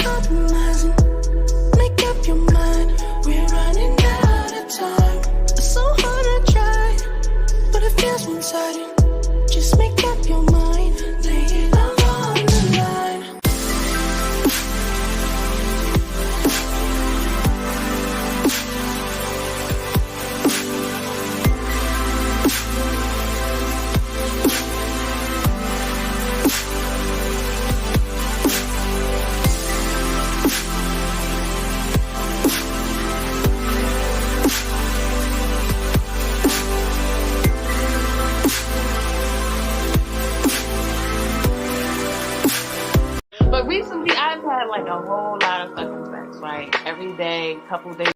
compromising. Make up your mind, we're running out of time. It's so hard to try, but it feels one-sided. Just make up your mind, lay it all on the line. But recently, I've had like a whole lot of fucking sex, like every day, couple days.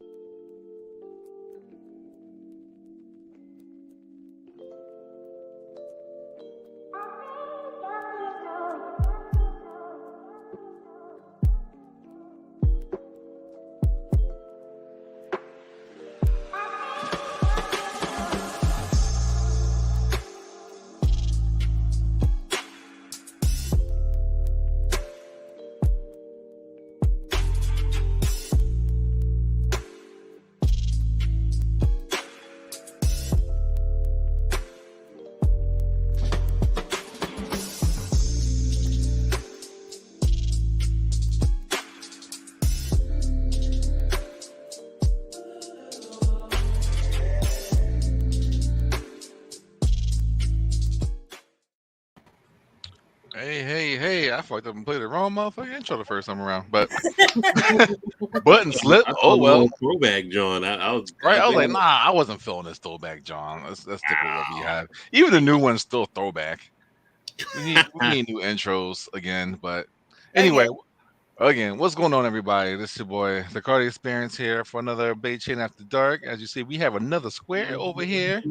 Hey, I fucked up and played the wrong motherfucking intro the first time around. But button slip. I Oh thought well. throwback, John. I was Right. I was like, nah, I wasn't feeling this throwback, John. Let's stick with what we have. Even the new one's still throwback. We need new intros again. But anyway, again, what's going on, everybody? This is your boy, the Cardi Experience here for another Bae-Chan After Dark. As you see, we have another square over here.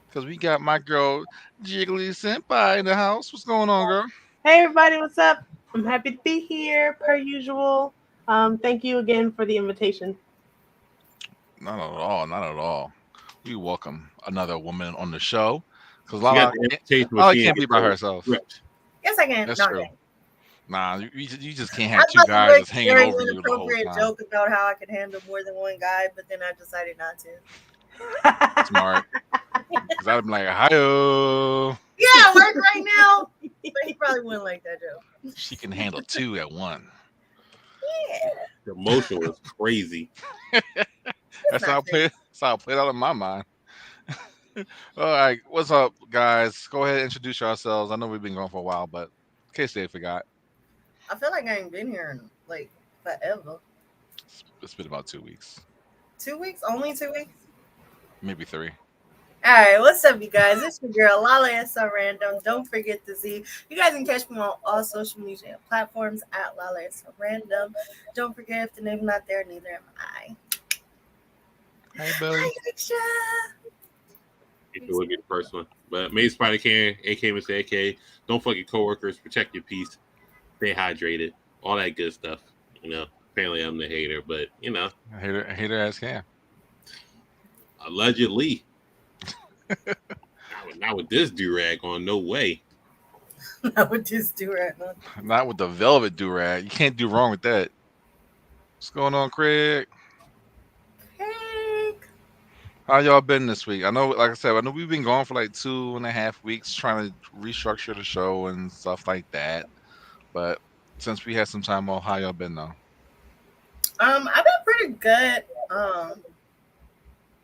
Because we got my girl Jiggly Senpai in the house. What's going on, girl? Hey everybody, what's up? I'm happy to be here per usual. Thank you again for the invitation. Not at all. Not at all. We welcome another woman on the show because She got Lala the invitation, but Lala she can't ain't be by herself. Correct. Yes, I can. That's No, true. okay. Nah, you just can't I have two thought you guys were that's hanging very over you the whole inappropriate time. joke about how I could handle more than one guy, but then I decided not to. Smart. Because I'd be like, hi-oh. Yeah, work right now. But he probably wouldn't like that joke. She can handle two at one. Yeah. The emotion was crazy. That's how it played out in my mind. All right, what's up, guys? Go ahead and introduce yourselves. I know we've been going for a while, but in case they forgot, I feel like I ain't been here in like forever. it's been about 2 weeks, 2 weeks? Only 2 weeks? maybe 3. All right, what's up, you guys? It's your girl, Lala S. Random. Don't forget to see. You guys can catch me on all social media platforms at Lala S. Random. Don't forget, if the name's not there, neither am I. Hey, Billy. Hi, Aisha. It would be the first one. But May Spider Can, AK Mr. AK, don't fuck your coworkers, protect your peace, stay hydrated, all that good stuff. You know, apparently I'm the hater, but you know. Hater as can. Allegedly. Not with this do-rag on, no way. Not with this do-rag on. Not with the velvet do-rag. You can't do wrong with that. What's going on, Craig? Hey. How y'all been this week? I know, like I said, I know we've been gone for like 2.5 weeks trying to restructure the show and stuff like that. But since we had some time off, how y'all been though? I've been pretty good.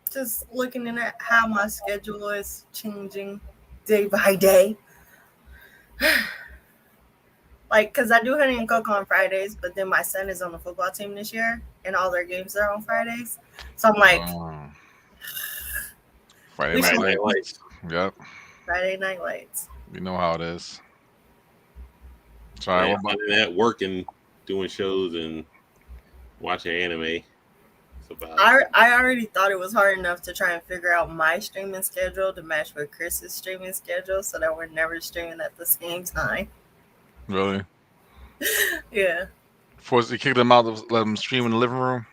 Just looking at how my schedule is changing day by day. Like, because I do honey and cook on Fridays, but then my son is on the football team this year, and all their games are on Fridays. So I'm like, Friday night lights. Yep. Friday night lights. You know how it is. Sorry, what about that? Working, doing shows, and watching anime. I already thought it was hard enough to try and figure out my streaming schedule to match with Chris's streaming schedule so that we're never streaming at the same time. Really? Yeah. Forced to kick them out, let them stream in the living room?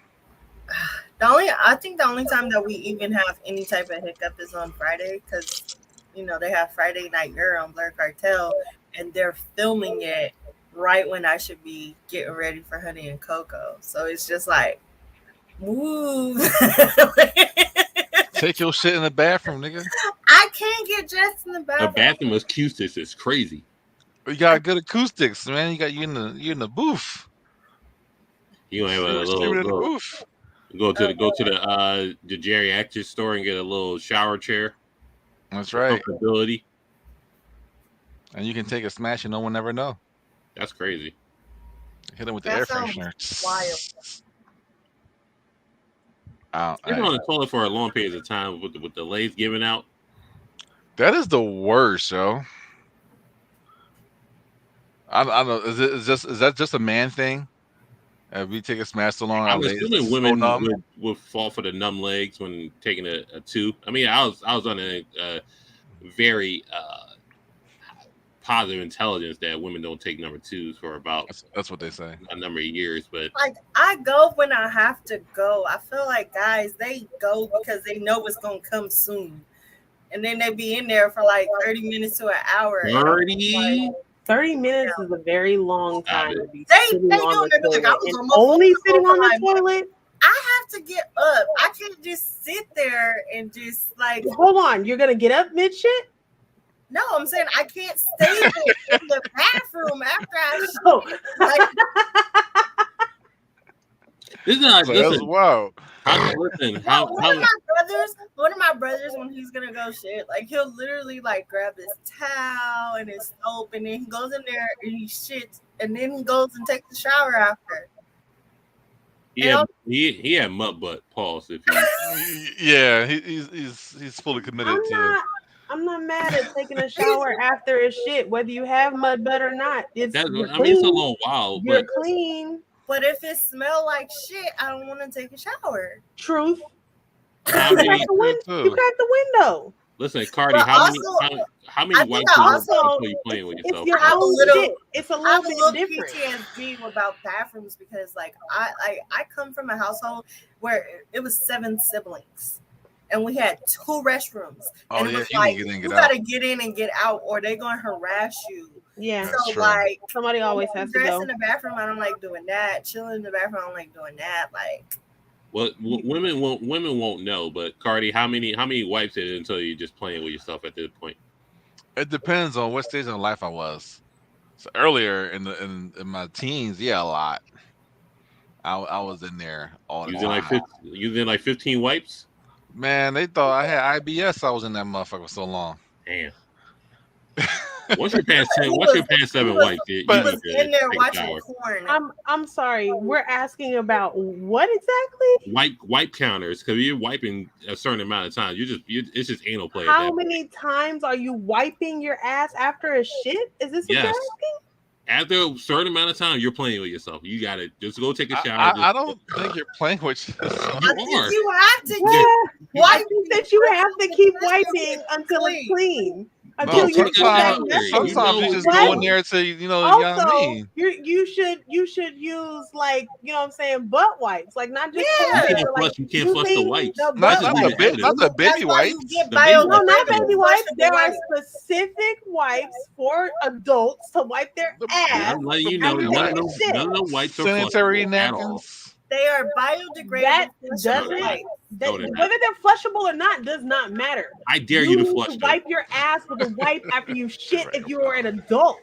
I think the only time that we even have any type of hiccup is on Friday because, you know, they have Friday Night Girl on Blur Cartel and they're filming it right when I should be getting ready for Honey and Cocoa. So it's just like, move. Take your shit in the bathroom, nigga. I can't get dressed in the A bathroom. bathroom acoustics is crazy. You got good acoustics, man. You in the booth. You don't have a You're screaming in the little booth. go to the geriatric store and get a little shower chair. That's right. Comfortability. And you can take a smash and no one never know. That's crazy. Hit him with the That air sounds freshener. wild. Sitting on the toilet for a long period of time with the legs giving out. That is the worst, yo. I don't know. Is that just a man thing? If we take a smash so long, I'm our legs assuming so women numb. would fall for the numb legs when taking a tube. I mean, I was on a very positive intelligence that women don't take number twos for about That's what they say. a number of years, but Like, I go when I have to go. I feel like guys, they go because they know it's gonna come soon, and then they be in there for like 30 minutes to an hour. and I'm 30. like, 30 minutes is a very long time to be They sitting do on the it. They're like, I toilet. was And almost only gonna sitting go on the for my- toilet? I have to get up. I can't just sit there and just like. Hold on, you're gonna get up mid shit? No, I'm saying I can't stay there in the bathroom after I. Oh. Like, This is not That's listen. wild. Listen, no, one of my brothers, when he's gonna go shit, like he'll literally like grab his towel and his soap, and then he goes in there and he shits, and then he goes and takes a shower after. he had mud butt. Pause. If you Yeah, he's fully committed to. I'm not mad at taking a shower after a shit, whether you have mud butt or not. It's I you're mean, clean. it's a little wild, You're but clean. But if it smells like shit, I don't want to take a shower. Truth. how You many? got the window. Listen, Cardi, But how I many think white I people also- are you playing with It's yourself? your I have a own little- shit. It's a I have little a bit little different. PTSD about bathrooms because, like, I come from a household where it was 7 siblings, and we had 2 restrooms, Oh and it yeah, was you like need to you get in, get gotta out. get in and get out, or they're gonna harass you. Yeah. That's So, true. like, Somebody always has to dress go. in the bathroom. I don't like doing that. Chilling in the bathroom. I don't like doing that. Like, Well, women won't know, but Cardi, how many wipes did it until you're just playing with yourself at this point? It depends on what stage in life I was. So earlier in my teens, yeah, a lot. I was in there all the time. Using like 15 wipes. Man, they thought I had IBS. I was in that motherfucker for so long. Damn. Once you're past 7 wipes, you I need was to in there take a watching shower. porn. I'm sorry. We're asking about what exactly? Wipe counters, because you're wiping a certain amount of time. It's just anal play. How many times are you wiping your ass after a shit? Is this what you're Yes. asking? After a certain amount of time, you're playing with yourself. You got to just go take a shower. I don't think you're playing with yourself. You I think are. you have to Yeah. get I think that you have to keep wiping until it's clean. Until No, you get that sometimes message. you just What? go in there to you know what I Also, mean. you should use, like, you know what I'm saying, butt wipes, like not just Yeah. toilet, You can't like flush- you can't flush the using wipes. the Not, butt not wipes. the baby That's why you wipes. get The baby No, not biodegradable baby wipes. There are wipes. specific wipes for adults to wipe their ass. I'm letting you know, After none taking of shit. the wipes are Sanitary flushable at all. napkins. They are biodegradable. That flushable doesn't wipes. No, they're not. whether they're flushable or not does not matter. I dare you to need flush them. wipe your ass with a wipe after you shit Right, if you are an adult.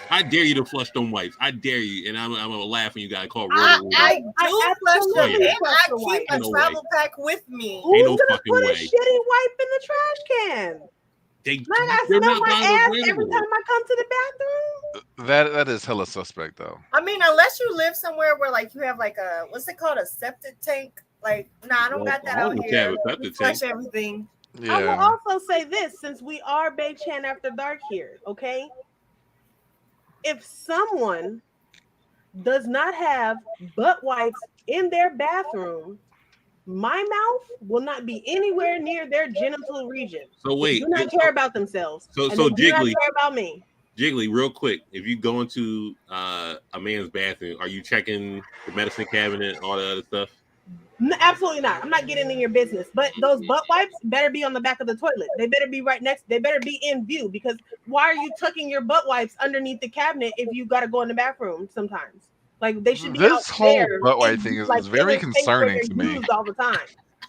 I dare you to flush them wipes. I dare you, and I'm gonna laugh when you gotta call I Roto. do I flush them, absolutely and flush I the keep wipes. a No travel pack with me. Who's no gonna fucking put a way. shitty wipe in the trash can? They, Man, I they're smell not my ass every biodegradable. time I come to the bathroom. That is hella suspect though. I mean, unless you live somewhere where like you have like a what's it called, a septic tank. Like, nah, I don't got that I out don't here. have a septic We flush tank. everything. I will Yeah. also say this, since we are Bae-Chan After Dark here, okay? If someone does not have butt wipes in their bathroom, my mouth will not be anywhere near their genital region. So They wait, do not care about themselves. So- and so they do not Jiggly- care about me. Jiggly, real quick, if you go into a man's bathroom, are you checking the medicine cabinet, all the other stuff? Absolutely not. I'm not getting in your business. But those butt wipes better be on the back of the toilet. They better be right next. They better be in view because why are you tucking your butt wipes underneath the cabinet if you got to go in the bathroom sometimes? Like they should be out This whole there, butt wipe thing like is in very a space where concerning they're to me. used all the time.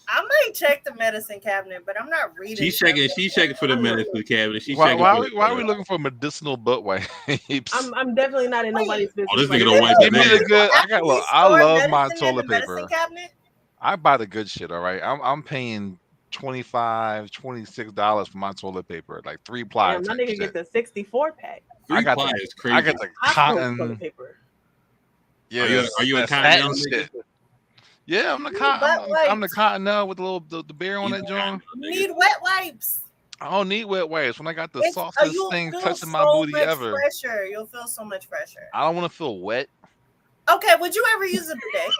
I might check the medicine cabinet, but I'm not reading. She's checking. She's checking for the medicine cabinet. She's Why checking. why are we looking for medicinal butt wipes? I'm definitely not in nobody's business. Oh, this right nigga now. don't wipe Give me the good. I love my medicine in the toilet medicine paper. cabinet. I buy the good shit. All right, I'm paying $25, $26 for my toilet paper, like 3-ply. Damn, my type nigga shit. get the 64 pack. I got ply the, is crazy. I got the Costco toilet cotton. paper. Yeah, Are you a that cotton satin nigga? shit. Yeah, I'm the Need cotton. butt I'm the wipes. cottonelle with the bear on You that joint. Need wet wipes. I don't need wet wipes. When I got the It's, softest you'll thing feel touching so my booty much ever. fresher. You'll feel so much fresher. I don't want to feel wet. Okay, would you ever use a bidet?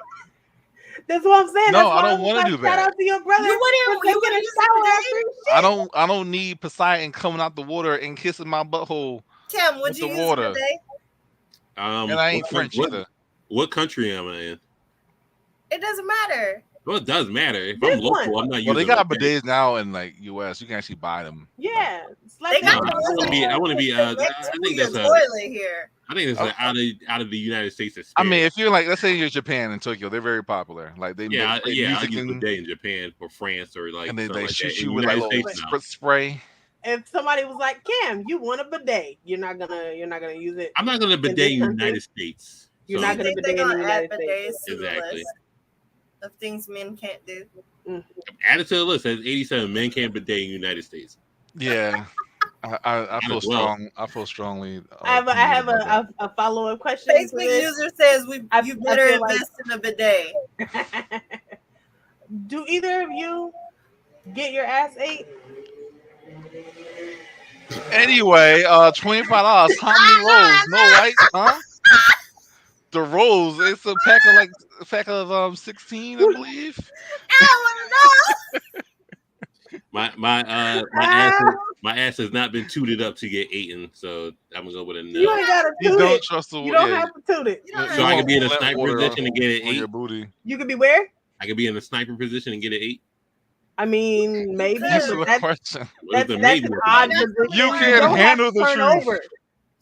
That's what I'm saying. No, That's why I don't was wanna like, do Shout that. out to your brother. You wouldn't for taking a use a shower bidet? after shit. I don't need Poseidon coming out the water and kissing my butthole. Cam, would With you the use water. a bidet? And I ain't French either. What country am I in? It doesn't matter. Well, it does matter. If This I'm local, one. I'm not Well, using. they got a bidet. bidets now in like US. You can actually buy them. Yeah. They No, got I want to be. I want to be. I next to think your that's a. toilet here. I think it's Okay. out of the United States I experience. mean, if you're like, let's say you're Japan and Tokyo, they're very popular. Like they yeah, play I music use and, bidet in Japan or France or like and they something like shoot that. you In with the like United little States, no. spray. If somebody was like, Cam, you want a bidet, you're not gonna use it. I'm not gonna bidet this in the country? United States. You're So- not I gonna think they're bidet in the gonna add United bidets States. to the Exactly. list of things men can't do. Add it to the list. There's 87 men can't bidet in the United States. Yeah, I feel as well. strong. I feel strongly. I have a follow up question. to Facebook this. user says I you better feel like- invest in a bidet. Do either of you get your ass ate? Anyway, $25. How many rolls? No white, huh? The rolls. It's a pack of 16, I believe. My ass has not been tooted up to get eaten, so I'm gonna go with a no. You ain't gotta You toot don't it. trust the You don't yeah. have to toot it. So I can be in a Let sniper water position and get an on your 8. booty. You could be where? I can be in a sniper position and get an 8. I mean, maybe. Answer but the question. What is That's the an maybe odd about? position. You don't can have handle to the turn truth. over.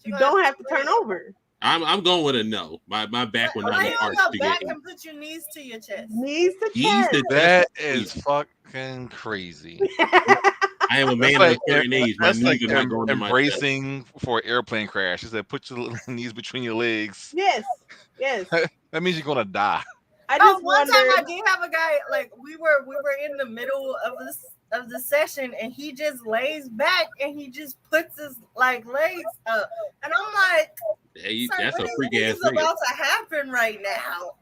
You don't have to turn over. I'm going with a no. My back will not Lay be on arched your to back get and put your knees to your chest. Knees to Knees chest. to- That is fucking crazy. I am a man of a certain age. My That's knees like are not going to my chest. embracing for an airplane crash. He said, "Put your little knees between your legs." Yes. Yes. That means you're gonna die. I Oh, just one time I wondered. did have a guy like we were in the middle of the session and he just lays back and he just puts his like legs up and I'm like, Hey, "Sir, that's a what freak is ass nigga. about to happen right now?"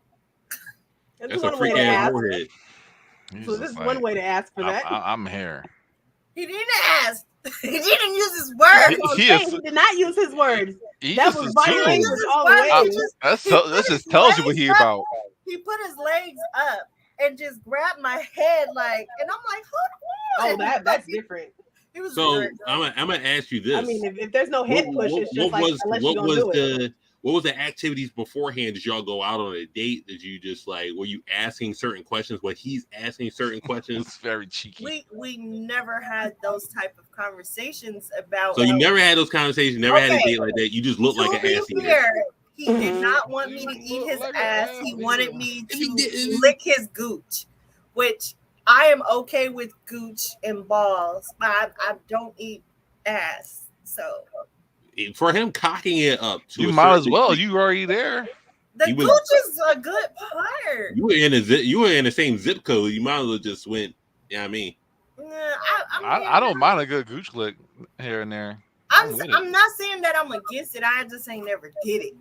That's a one way freak to ass ask. warhead. He's So this just is like, one way to ask for that. I'm here. He didn't ask. He didn't use his words. That's what I'm He saying. is- He did not use his words. He That just was body assumed. language Uses all the words. way. He just- That just tells you what he about. He put his legs up and just grabbed my head like, and I'm like, hold on. Oh, that's different. He was So weird, though. I'm gonna ask you this. I mean, if there's no head push, it's just like unless you're gonna do it. What was the activities beforehand? Did y'all go out on a date? Did you just like were you asking certain questions? Was he's asking certain questions? It's very cheeky. we never had those type of conversations about. So you never had those conversations, never had a Okay. date like that. You just look like To an be ass eater. fair, he did not want me to eat his Look like an ass. ass He eater. wanted me If he didn't- to lick his gooch, which I am okay with gooch and balls, but I don't eat ass. So For him cocking it up, to You a might as certain well. degree, You already there. the He was- gooch is a good part. You were in the same zip code. You might as well just went. Yeah, I mean, Nah, I mean, I don't mind a good gooch lick here and there. I'm with it. I'm not saying that I'm against it. I just ain't never did it.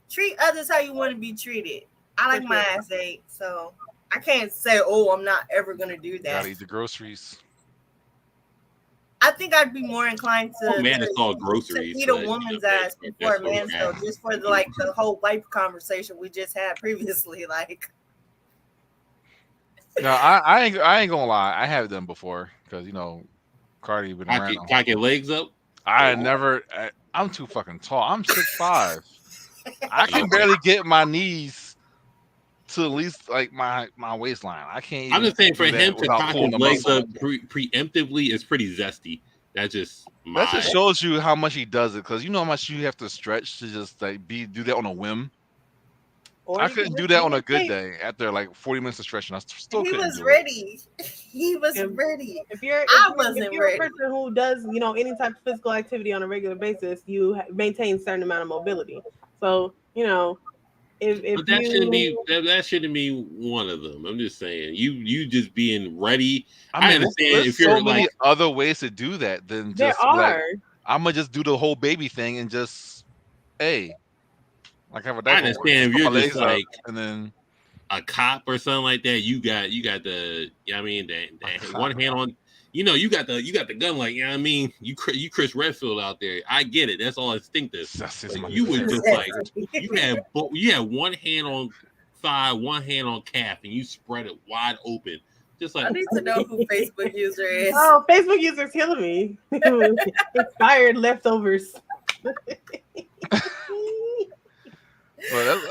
Treat others how you want to be treated. I like my ass ate, so I can't say, "Oh, I'm not ever gonna do that." Gotta eat the groceries. I think I'd be more inclined to, oh, man, it's called to groceries. eat a but, woman's that- ass before a that's man's, okay. though, just for the whole wife conversation we just had previously. Like, No, I ain't gonna lie. I have them before because Cardi been around. Cock your legs up. I'm too fucking tall. I'm 6'5". I can barely get my knees to at least like my waistline. I can't even I'm just saying, for do that him to without cock pulling his the legs muscle. up preemptively is pretty zesty. That's just That just my. shows you how much he does it, because you know how much you have to stretch to just like do that on a whim. Or I you could couldn't do just that be on a in good shape. day. After like 40 minutes of stretching, I still He couldn't was do it. ready. He was If- ready. If you're I wasn't a ready. person who does any type of physical activity on a regular basis, you maintain a certain amount of mobility. So if But that shouldn't you be that shouldn't be one of them. I'm just saying, you just being ready. I I mean, understand there's if so you're many like, other ways to do that than there just be like, are I'm gonna just do the whole baby thing and just, hey, like have a I diaper on, understand just if put you're my just legs up, like and then a cop or something like that. You got the, I mean, A one cop. hand on. You got the gun, like, I mean, you Chris Redfield out there. I get it. That's all instinctive. That's just But my you was nigga. just like, you had one hand on thigh, one hand on calf, and you spread it wide open, just I like. need to know who Facebook user is. oh, Facebook users killing me. Expired leftovers. But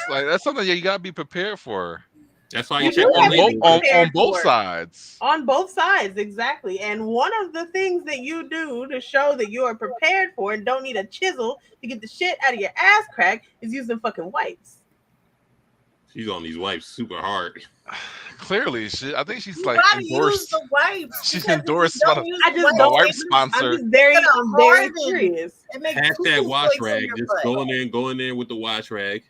that's something you gotta be prepared for That's why You you check do your have to label. be on prepared both for it. sides. On both sides, exactly. And one of the things that you do to show that you are prepared for and don't need a chisel to get the shit out of your ass crack is using fucking wipes. She's on these wipes super hard. Clearly, I think she's You like gotta use endorsed. the wipes. She's because if you endorsed by don't the use I the just wipes, don't. wipe it sponsor. I'm very harden. serious. makes Hashtag poo-poo wash flakes on rag. your Just butt. go in there with the wash rag.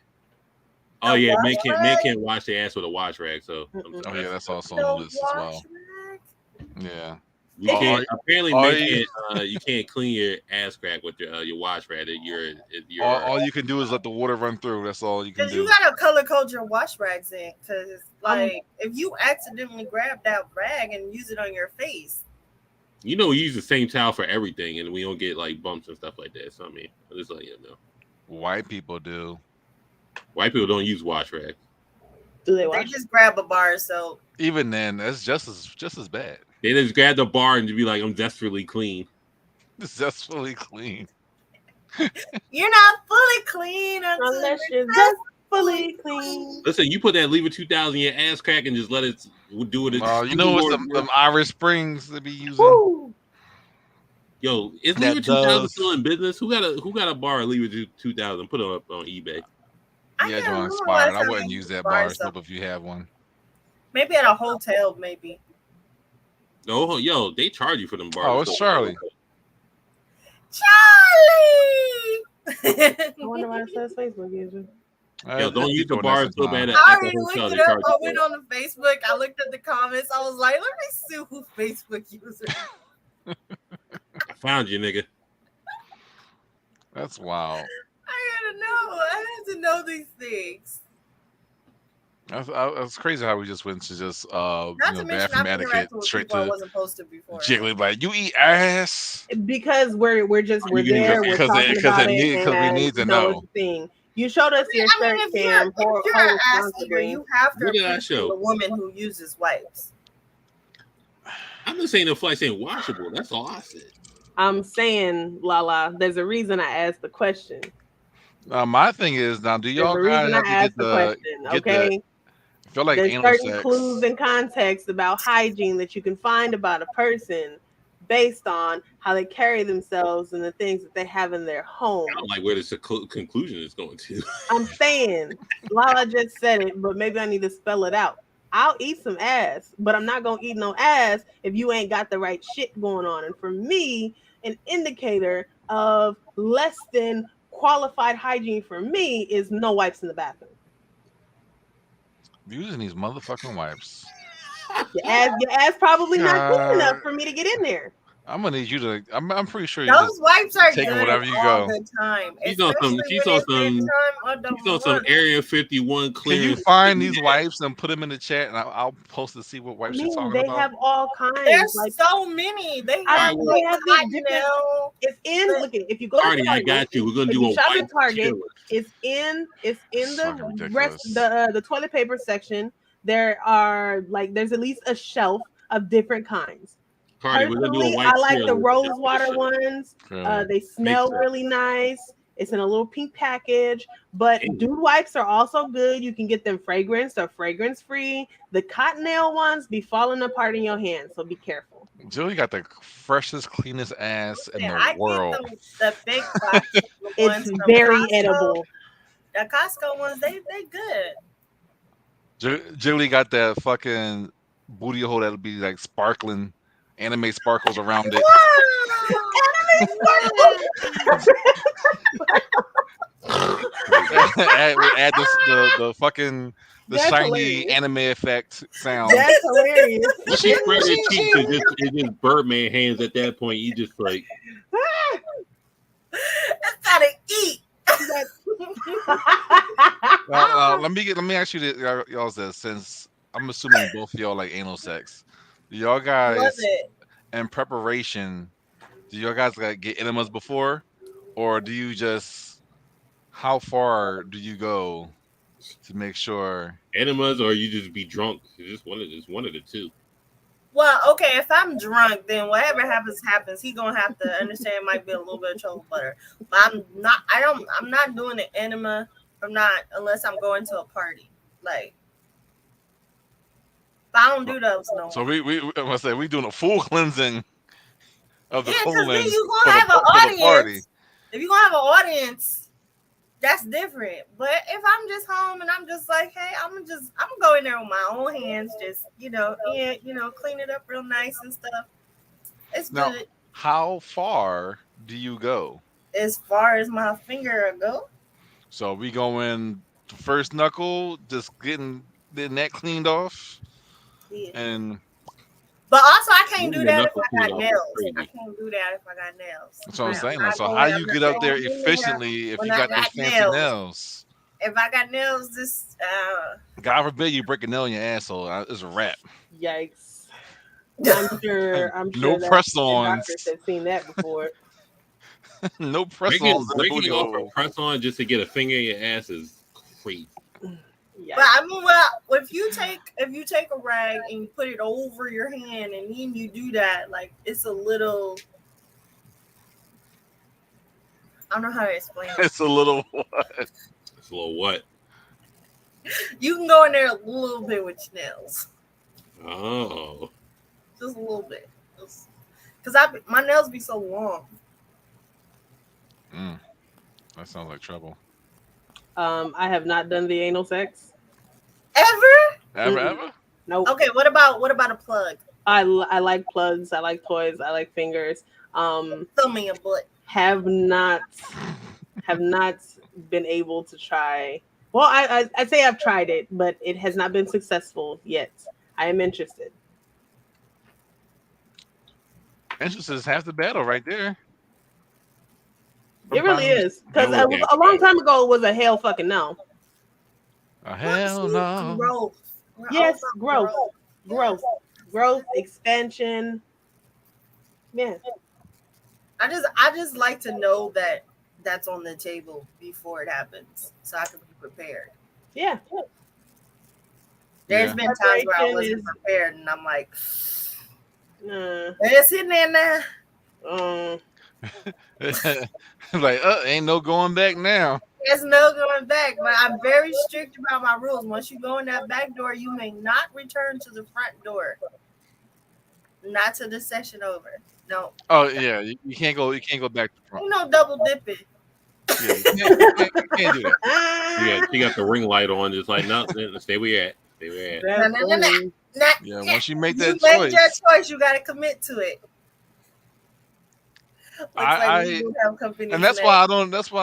Oh The yeah, wash men rag? can't wash their ass with a wash rag. So Mm-mm. Oh yeah, that's also The on the list as wash well. rag? Yeah. you Are- can't. Apparently, are men you- can't. You can't clean your ass crack with your wash rag. all you can do is let the water run through. That's all you can Because you do. gotta color code your wash rags in. Because like if you accidentally grab that rag and use it on your face, we use the same towel for everything, and we don't get like bumps and stuff like that. So I mean, I just let you know. White people do. White people don't use wash rags. Do they they wash? just grab a bar of soap. Even then, that's just as bad. They just grab the bar and be like, "I'm desperately clean." It's just fully clean. You're not fully clean Unless you're you're just fully clean. Listen, you put that Lever 2000 in your ass crack and just let it do it. You know what's them Irish Springs they be using? Woo! Yo, is That Lever 2000 does. still in business? Who got a bar of Lever 2000? Put it up on eBay. I Yeah, can't John remember expired. last I time wouldn't I use used that bar bar soap. soap if you have one. Maybe at a hotel, maybe. Oh, yo, they charge you for them bars. Oh, it's Charlie. Charlie! I wonder why it says Facebook user. Yo, don't use the People bars next so time. bad at I the already hotel. looked They it up. charge I you went for it. on the Facebook. I looked at the comments. I was like, let me see who Facebook user. I found you, nigga. That's wild. I gotta know. I had to know these things. That's crazy how we just went to just Not to mention, bathroom I've etiquette interacted with straight people I to wasn't posted before. jiggly like you eat ass. Because we're there, we're talking about it, because we need to it's know. a thing. You showed us your shirt if cam. you're an ass eater, you have to What did I appreciate show? a woman who uses wipes. I'm just saying the flights ain't washable. That's all I said. I'm saying, Lala, there's a reason I asked the question. My thing is now, do There's y'all a guys reason have I to asked get the the question, get okay? the I feel like There's anal certain sex. clues and context about hygiene that you can find about a person based on how they carry themselves and the things that they have in their home. I don't like where this conclusion is going to. I'm saying, Lala just said it, but maybe I need to spell it out. I'll eat some ass, but I'm not gonna eat no ass if you ain't got the right shit going on. And for me, an indicator of less than qualified hygiene for me is no wipes in the bathroom. Using these motherfucking wipes. Your ass probably not clean God. enough for me to get in there. I'm gonna need you to. I'm pretty sure you Those just wipes are taking good whatever you all go. the time. She's on some- Especially she's when on it's that some- time of the He's on some month. Area 51 Can clearance. you find these wipes and put them in the chat, and I'll post to see what I wipes you're mean, talking they about? have all kinds. There's Like so many. They I- have they like have these different- Cottonelle. it's in. Look at if you go to Cardi, I Target, got you. We're gonna if do you a shop white at Target, chiller. it's in It's the fucking rest ridiculous. the toilet paper section. There's at least a shelf of different kinds. Cardi, we're gonna do a Personally, white I like the chiller. rose water ones. Really. They smell sense. really nice. It's in a little pink package. But Ew. dude wipes are also good. You can get them fragrance or fragrance free. The cottonelle ones be falling apart in your hands, so be careful. Joey got the freshest, cleanest ass in And the I world. get the big box It's ones from very Costco. edible. The Costco ones, they good. Julie got that fucking booty hole that'll be like sparkling, anime sparkles around it. add the fucking the That's shiny hilarious. anime effect sound. That's hilarious. Once she spread her cheeks, it's just Birdman hands at that point. You just like, It's gotta eat. Let me ask you y'all this, since I'm assuming both of y'all like anal sex. Do y'all Love guys it. in preparation? Do y'all guys like get enemas before, or do you just? How far do you go to make sure? enemas, or you just be drunk. It's just one of the two. Well, okay, if I'm drunk, then whatever happens. He gonna have to understand it might be a little bit of trouble butter. But I'm not doing an enema. I'm not unless I'm going to a party. Like, I don't do those no more. So I'm gonna say we doing a full cleansing of the Yeah, because colon then you for gonna have an the party. audience. If you're gonna have an audience, that's different. But if I'm just home and I'm just like, hey, I'm gonna go in there with my own hands, just clean it up real nice and stuff. It's Now, good. how far do you go? As far as my finger go. So we going to first knuckle, just getting that cleaned off, Yeah. and But also, I can't Moving do the that if knuckle I got clean off is nails. crazy. I can't do that if I got nails. that's what I'm saying. When I So go how in, you I'm get not up there going in there efficiently if when you I got those got fancy nails. nails? If I got nails, this God forbid you break a nail in your asshole. It's a wrap. Yikes. I'm sure No that press-ons. doctors have seen that before. No press-ons in the booty Breaking off a hole. press on just to get a finger in your ass is crazy. Yikes. but I mean, well, if you take a rag and you put it over your hand and then you do that, like it's a little. I don't know how to explain it. It's a little. It's a little what? You can go in there a little bit with your nails, Oh, just a little bit, because my nails be so long. That sounds like trouble. I have not done the anal sex. Ever? Ever? Nope. Okay. What about a plug? I like plugs. I like toys. I like fingers. Throw me a butt. Have not been able to try. Well, I'd say I've tried it, but it has not been successful yet. I am interested. Interest is half the battle right there. It really is, because That was a long time ago it was a hell fucking no. Hell no. Growth. Yes, We're all about growth, expansion. Yeah. I just like to know that that's on the table before it happens, so I can be prepared. Yeah. There's Yeah. been times where I Preparation wasn't is- prepared, and I'm like, Uh, it's in there now. Like, ain't no going back now. There's no going back. But I'm very strict about my rules. Once you go in that back door, you may not return to the front door. Not to the session over. No. Oh yeah, you can't go. You can't go back to front. You know, double dipping. Yeah, you can't do that. she got the ring light on. Just like, no, stay where you at. Stay where you at. that's No. funny. Yeah, once you make You that make choice, your choice. You got to commit to it. Looks like we do have company and that's today. why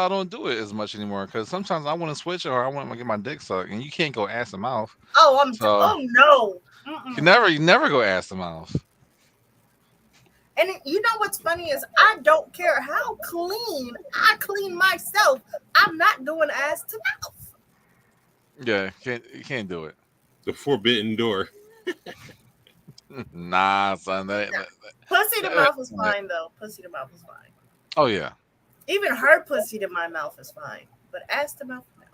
I don't do it as much anymore. Because sometimes I want to switch or I want to get my dick sucked, and you can't go ass to mouth. Oh, So- oh no. Mm-mm. You never go ass to mouth. And you know what's funny is I don't care how clean I clean myself. I'm not doing ass to mouth. Yeah, you can't do it. The forbidden door. Nah, son. Pussy to mouth is fine though. Pussy to mouth is fine. Oh yeah. Even her pussy to my mouth is fine. But ass to mouth, no.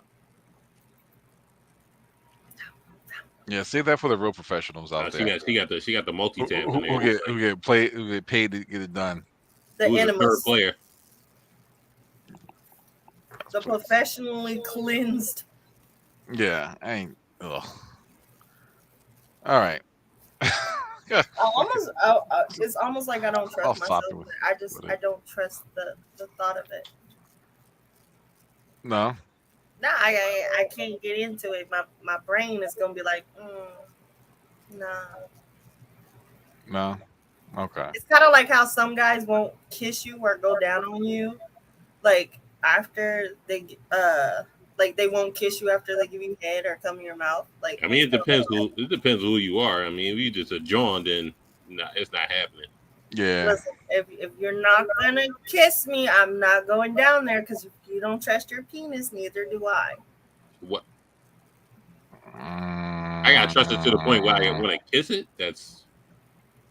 Yeah, save that for the real professionals out She there. got the multi tap. Who get paid to get it done. The Who's the third enemas. player? The professionally cleansed. Yeah, I ain't. Ugh. All right. It's almost like I don't I'll trust stop myself. it with I it. don't trust the thought of it. No, Nah, I can't get into it. My brain is gonna be like, nah. no. Okay. It's kind of like how some guys won't kiss you or go down on you, like after like they won't kiss you after they give you head or come in your mouth. Like I mean, it depends who you are. I mean, if you just a John, then it's not happening. Yeah. listen, if you're not gonna kiss me, I'm not going down there because if you don't trust your penis, neither do I. What I gotta trust it to the point where I want to kiss it. That's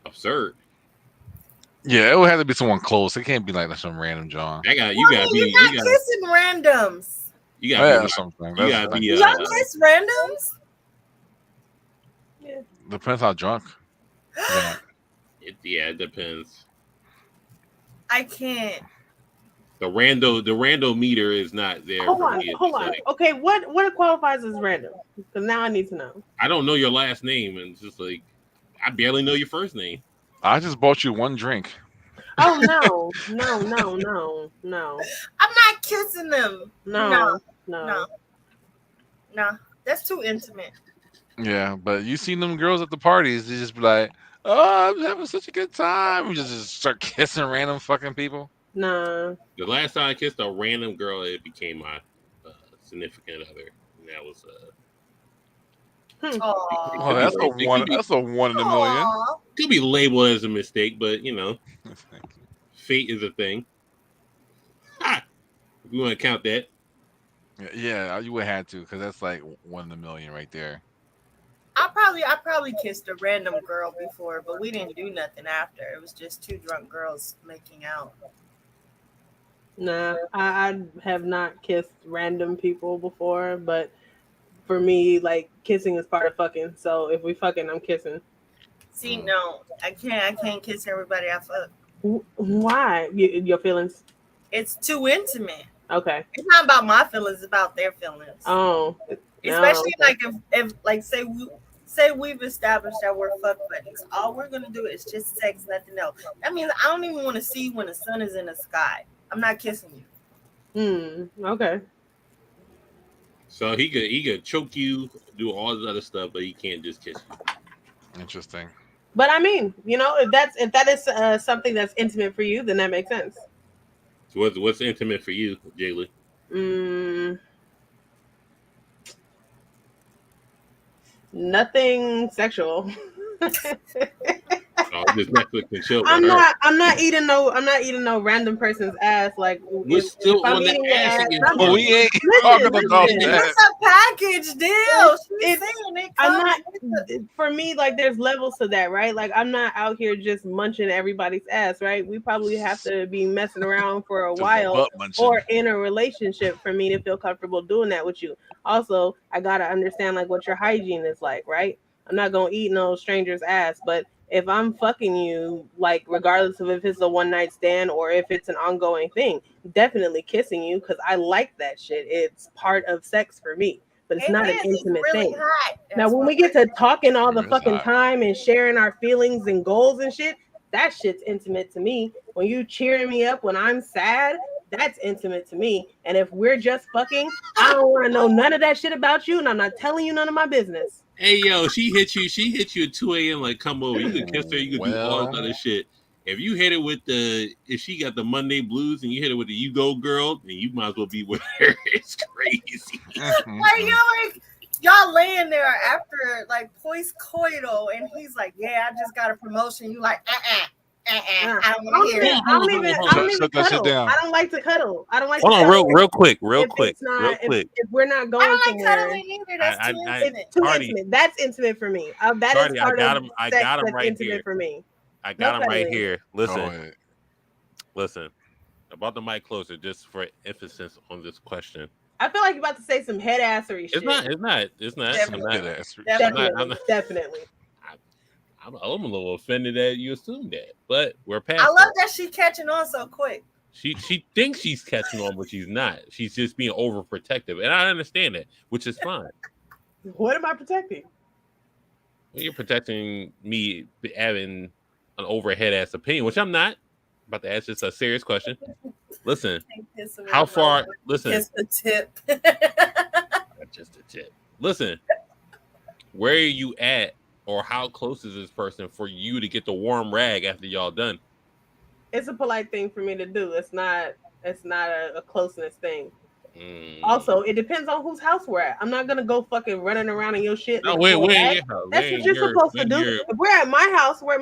absurd. Yeah, it would have to be someone close. It can't be like some random John. You Well, gotta you're be not kissing randoms. you Oh, gotta yeah, be that's something. you That's gotta be Y'all kiss randoms? depends how drunk. Yeah. it depends. I can't. The rando meter is not there Hold for on, me. It's hold on. like, Okay, what qualifies as random? Because now I need to know. I don't know your last name, and it's just like I barely know your first name. I just bought you one drink. Oh no. I'm not kissing them. No. No. That's too intimate. Yeah, but you seen them girls at the parties, they just be like, "Oh, I'm having such a good time." We just start kissing random fucking people. Nah. The last time I kissed a random girl, it became my significant other, and that was Aww. Oh, that's a one. That's a one in a million. Aww. could be labeled as a mistake, but fate is a thing. Ha! If you want to count that. Yeah, you would have to because that's like one in a million right there. I probably kissed a random girl before, but we didn't do nothing after. It was just two drunk girls making out. Nah. I have not kissed random people before, but for me, like kissing is part of fucking. So if we fucking, I'm kissing. See, no, I can't kiss everybody I fuck. Why? Your feelings? It's too intimate. Okay. It's not about my feelings; it's about their feelings. Oh. Especially no. like if like say we've established that we're fuck buddies. All we're gonna do is just sex, nothing else. That means I don't even want to see you when the sun is in the sky. I'm not kissing you. Okay. So he could choke you, do all this other stuff, but he can't just kiss you. Interesting. But I mean, if that is something that's intimate for you, then that makes sense. So what's intimate for you, Jaylee? Nothing sexual. Just Netflix and chill. I'm not eating no random person's ass. Like We're still I'm on the eating your ass ass, again. Oh, we ain't talking about listen. that. It's a package deal. She's saying it I'm comes not. For me, like there's levels to that, right? Like I'm not out here just munching everybody's ass, right? We probably have to be messing around for a Just while butt munching. or in a relationship for me to feel comfortable doing that with you. Also, I gotta understand like what your hygiene is like, right? I'm not gonna eat no stranger's ass, but if I'm fucking you, like regardless of if it's a one night stand or if it's an ongoing thing, definitely kissing you because I like that shit. It's part of sex for me, but it's not an intimate really thing. hot. Now, That's when why we get to talking all the It's fucking hot. time and sharing our feelings and goals and shit, that shit's intimate to me. When you cheering me up when I'm sad, that's intimate to me. And if we're just fucking, I don't want to know none of that shit about you, and I'm not telling you none of my business. Hey yo, she hit you at 2 a.m. like come over. You could kiss her, you could do all this Well. other shit. If you hit it with if she got the Monday blues and you hit it with the you go girl, then you might as well be with her. It's crazy. like y'all laying there after like post-coital and he's like, yeah, I just got a promotion. You like, I don't want to hear it. I don't even Shut that shit cuddle. down. I don't like to cuddle. I don't like Hold to on, cuddle. real quick. If we're not I going don't like somewhere, cuddling either. That's too intimate. it's too Cardi, intimate. That's intimate for me. That Cardi, is part of I sex got him that's right intimate here. for me. I got him right cuddling. here. Oh, wait. Listen. About the mic closer, just for emphasis on this question. I feel like you're about to say some head assery shit. It's not. Definitely. I'm a little offended that you assumed that, but we're past. I love that she's catching on so quick. She thinks she's catching on, but she's not. She's just being overprotective, and I understand that, which is fine. What am I protecting? You're protecting me having an overhead ass opinion, which I'm not. About to ask just a serious question. Listen, how far? Listen, Just the tip. just a tip. Listen, where are you at, or how close is this person for you to get the warm rag after y'all done? It's a polite thing for me to do. It's not a closeness thing. Also, it depends on whose house we're at. I'm not gonna go fucking running around in your shit. No, we're in your house. That's what you're supposed to do. If we're at my house, I'm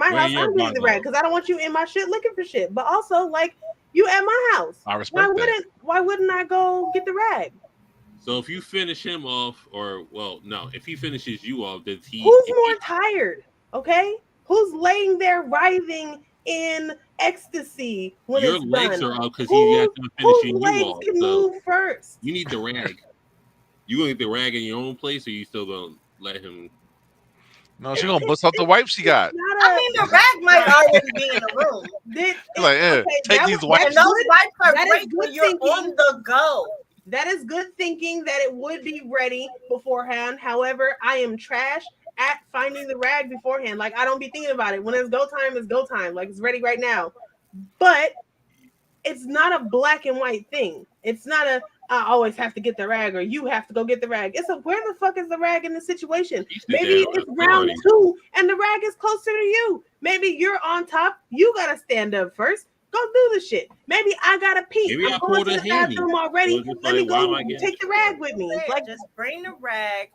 getting the rag because I don't want you in my shit looking for shit. But also, like, you at my house. I respect that. Why wouldn't I go get the rag? So if you finish him off, if he finishes you off, does he? Who's more tired? Okay, who's laying there writhing in ecstasy when your it's legs done? are up because he got to finishing Whose legs you off. can So move first? you need the rag. You gonna get the rag in your own place, or you still gonna let him? No, she gonna bust out the wipes she got. I mean, the rag might already be in the room. Take these wipes. And those wipes are That is great good when you're thinking. on the go. That is good thinking that it would be ready beforehand. However, I am trash at finding the rag beforehand. Like, I don't be thinking about it. When it's go time, it's go time. Like, it's ready right now. But it's not a black and white thing. It's not a I always have to get the rag or you have to go get the rag. It's a where the fuck is the rag in the situation? Maybe it's round 2 and the rag is closer to you. Maybe you're on top. You gotta stand up first. Go do the shit. Maybe I gotta pee. Maybe I'm going to the bathroom already. Let me go take the rag with me. Like, just bring the rag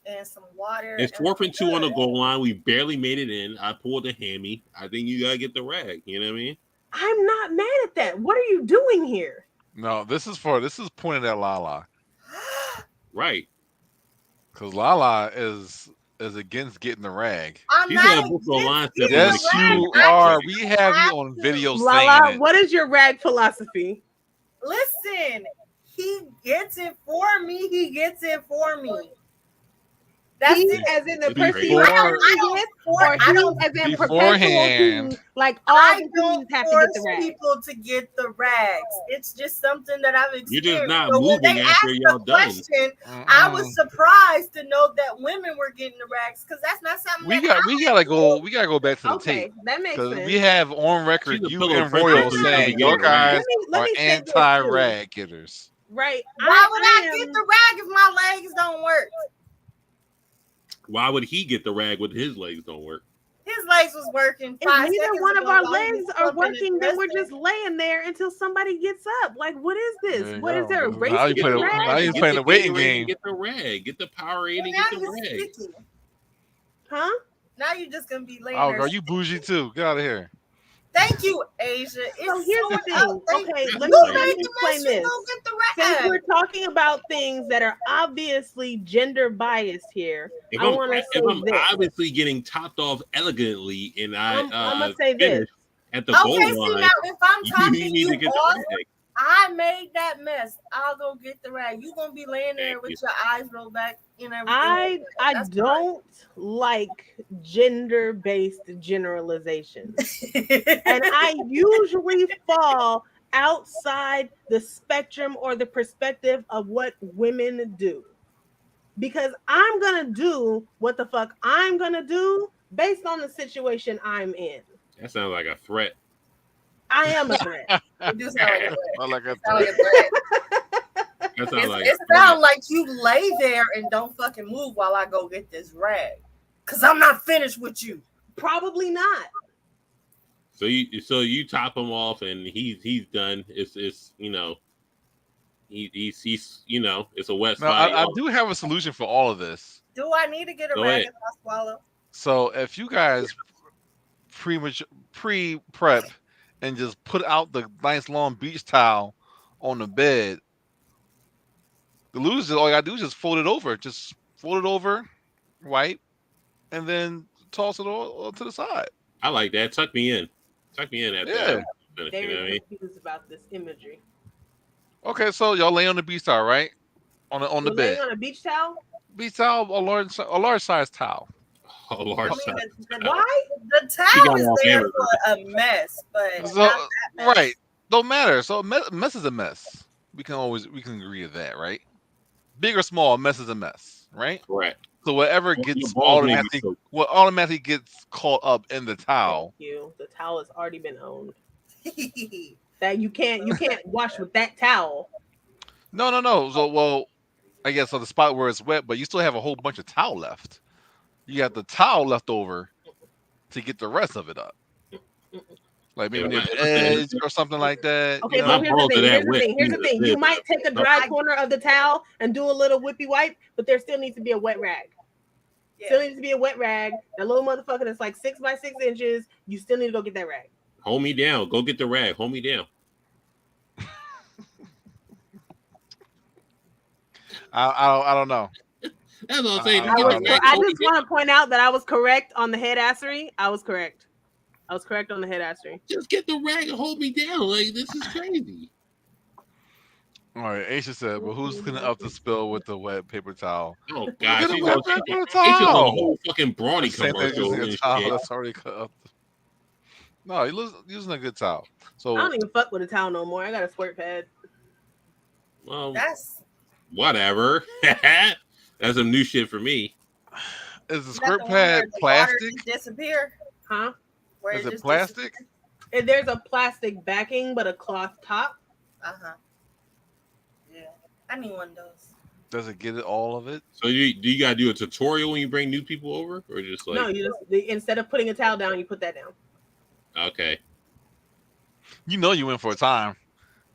and some water. It's 4th and 2 on the goal line. We barely made it in. I pulled a hammy. I think you gotta get the rag. You know what I mean? I'm not mad at that. What are you doing here? No, this is pointed at Lala. Right. Because Lala is against getting the rag. I'm not yes, you are. We have you on video Lala, saying it. what is your rag philosophy? Listen, he gets it for me. He gets it for me. That's he, it. as in the Before- person you have with, or he as in beforehand. perpetual like all I the don't teams have to force get the rag. people to get the rags. It's just something that I've experienced. You're just not So when moving they after asked y'all the done. question, I was surprised to know that women were getting the rags because that's not something We gotta go back to the Okay, tape. that makes sense. We have on record She's a you pillow and princess Royal who's saying gonna your get the rag. guys Let are me say this, too. anti-rag getters. Right. Why would I get the rag if my legs don't work? Why would he get the rag when his legs don't work? His legs was working. If neither one of our legs are working, then we're just laying there until somebody gets up. Like, what is this? What is there? A race Now to you get the rag? now you playing the waiting Gatorade game. and Get the rag. Get the Powerade and Now get the you're rag. sticky. Huh? Now you're just gonna be laying Oh, there. girl, you bougie too. Get out of here. Thank you, Asia. So here's the thing. Okay, let You me made the explain mess. You this. go get the Since rag. we're talking about things that are obviously gender biased here, If I want to say I'm this. obviously getting topped off elegantly and I'm I gonna say this. finish at the Okay, goal see line, now if I'm you topping need you to get off, the rag. I made that mess. I'll go get the rag. You gonna be laying there Thank with you. your eyes rolled back and everything. I That's don't like gender-based generalizations. And I usually fall outside the spectrum or the perspective of what women do. Because I'm going to do what the fuck I'm going to do based on the situation I'm in. That sounds like a threat. I am a threat. It do sound like a threat. I like a It sound like threat. a threat. That sounds like It sounds like you lay there and don't fucking move while I go get this rag. Cause I'm not finished with you. Probably not. so you top him off and he's done. It's you know he's you know it's a wet Now, spot. I do have a solution for all of this. Do I need to get a Go rag ahead. if I swallow? So if you guys pre-prep and just put out the nice long beach towel on the bed, the loser, all you gotta do is just fold it over. Just fold it over, wipe, and then toss it all to the side. I like that. Tuck me in. Tuck me in at Yeah. that. You know what I Very mean? confused about this imagery. Okay, so y'all lay on the beach towel, right? On the We're bed. laying on a beach towel? Beach towel, a large size towel. A large I size. mean, Why? the She got towel is off there Amazon. for a mess, but So right, don't matter. So mess is a mess. We can agree to that, right? Big or small, a mess is a mess, right? Correct. So whatever Your gets balls may be automatically gets caught up in the Thank towel. you. The towel has already been owned. That you can't wash with that towel. No. So I guess on the spot where it's wet, but you still have a whole bunch of towel left. You got the towel left over to get the rest of it up. Like maybe near the edge or something like that. Okay, You so know? here's the thing. You might take a dry corner of the towel and do a little whippy wipe, but there still needs to be a wet rag. Still needs to be a wet rag. That little motherfucker that's like 6 by 6 inches. You still need to go get that rag. Hold me down. Go get the rag. Hold me down. I don't know. That's what I'm saying. I just want to point out that I was correct on the head assery. I was correct on the head assery. Just get the rag and hold me down. Like, this is crazy. All right, Aisha said, but who's cleaning up the spill with the wet paper towel? Oh gosh, she's wet on paper a towel. whole fucking brawny Same thing, commercial. using a towel that's already cut up. No, you're using a good towel. So I don't even fuck with a towel no more. I got a squirt pad. Well, That's whatever. That's some new shit for me. is the Is that squirt the one where pad the water plastic? just disappear? Huh? Where Is it just plastic? And there's a plastic backing, but a cloth top. Uh-huh. Yeah. I need one of those. Does it get all of it? So do you gotta do a tutorial when you bring new people over, or just like No, you just instead of putting a towel down, you put that down. okay? You know you in for a time.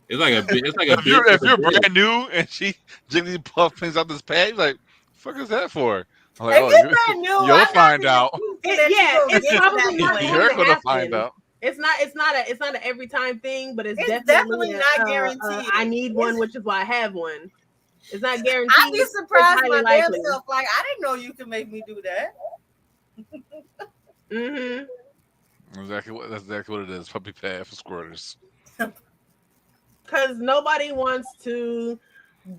It's like a if you're brand new and she jiggly puff things out this pad, you're like, fuck is that for? I'm like, If it's brand new, you'll find out. It's probably not You're going to gonna find out. It's not an every time thing, but it's definitely not guaranteed. I need one, which is why I have one. It's not guaranteed. I'd be surprised It's my highly damn likely. self. Like, I didn't know you could make me do that. Mm-hmm. That's exactly what it is. Puppy pad for squirters. Because nobody wants to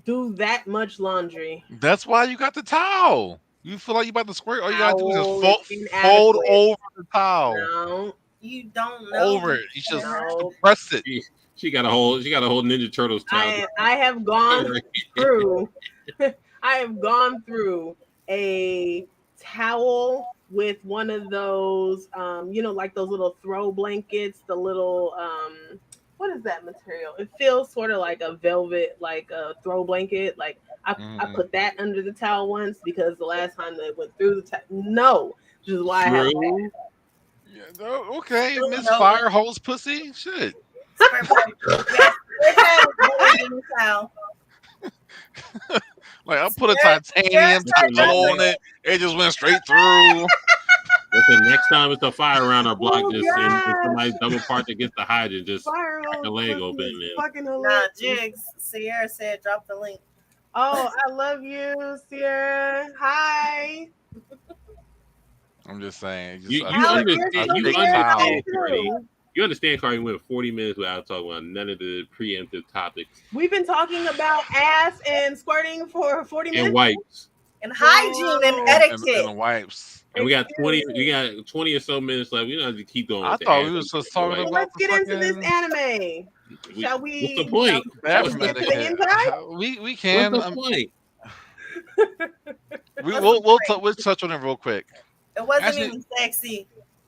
do that much laundry. That's why you got the towel. You feel like you about to squirt, all you gotta do is Towel just is fold inadequate. over the towel. No. You don't know. Over it. You just No. press it. She got a whole Ninja Turtles towel. I have gone through I have gone through a towel with one of those like those little throw blankets, the little what is that material? It feels sort of like a velvet, like a throw blanket. Like I put that under the towel once because the last time that went through the towel. No, which is why I have that. Yeah, okay, Still Miss no. Fire Hose Pussy. Shit. Like I put a titanium towel on it. It just went straight through. Listen, next time it's a fire around our block, Oh, just God. and somebody double park against the hydrant, just Fire crack a hose leg pussy open is there. fucking Nah, hilarious. Jigs. Sierra said drop the link. Oh, I love you, Sierra. Hi. I'm just saying. You Alex, understand, you're you so understand, weird. Cardi. You understand, Cardi went 40 minutes without talking about none of the preemptive topics We've been talking about ass and squirting for 40 minutes. and wipes. And hygiene and Oh. etiquette. And wipes. And we got 20 or so minutes left. We don't have to keep going. I with the thought ass we was just talking and about Let's the get into this fucking- anime. Shall we? What's the point? That's What's get the, to the hentai? we can. what's the point? We'll touch on it real quick. It wasn't Actually- even sexy.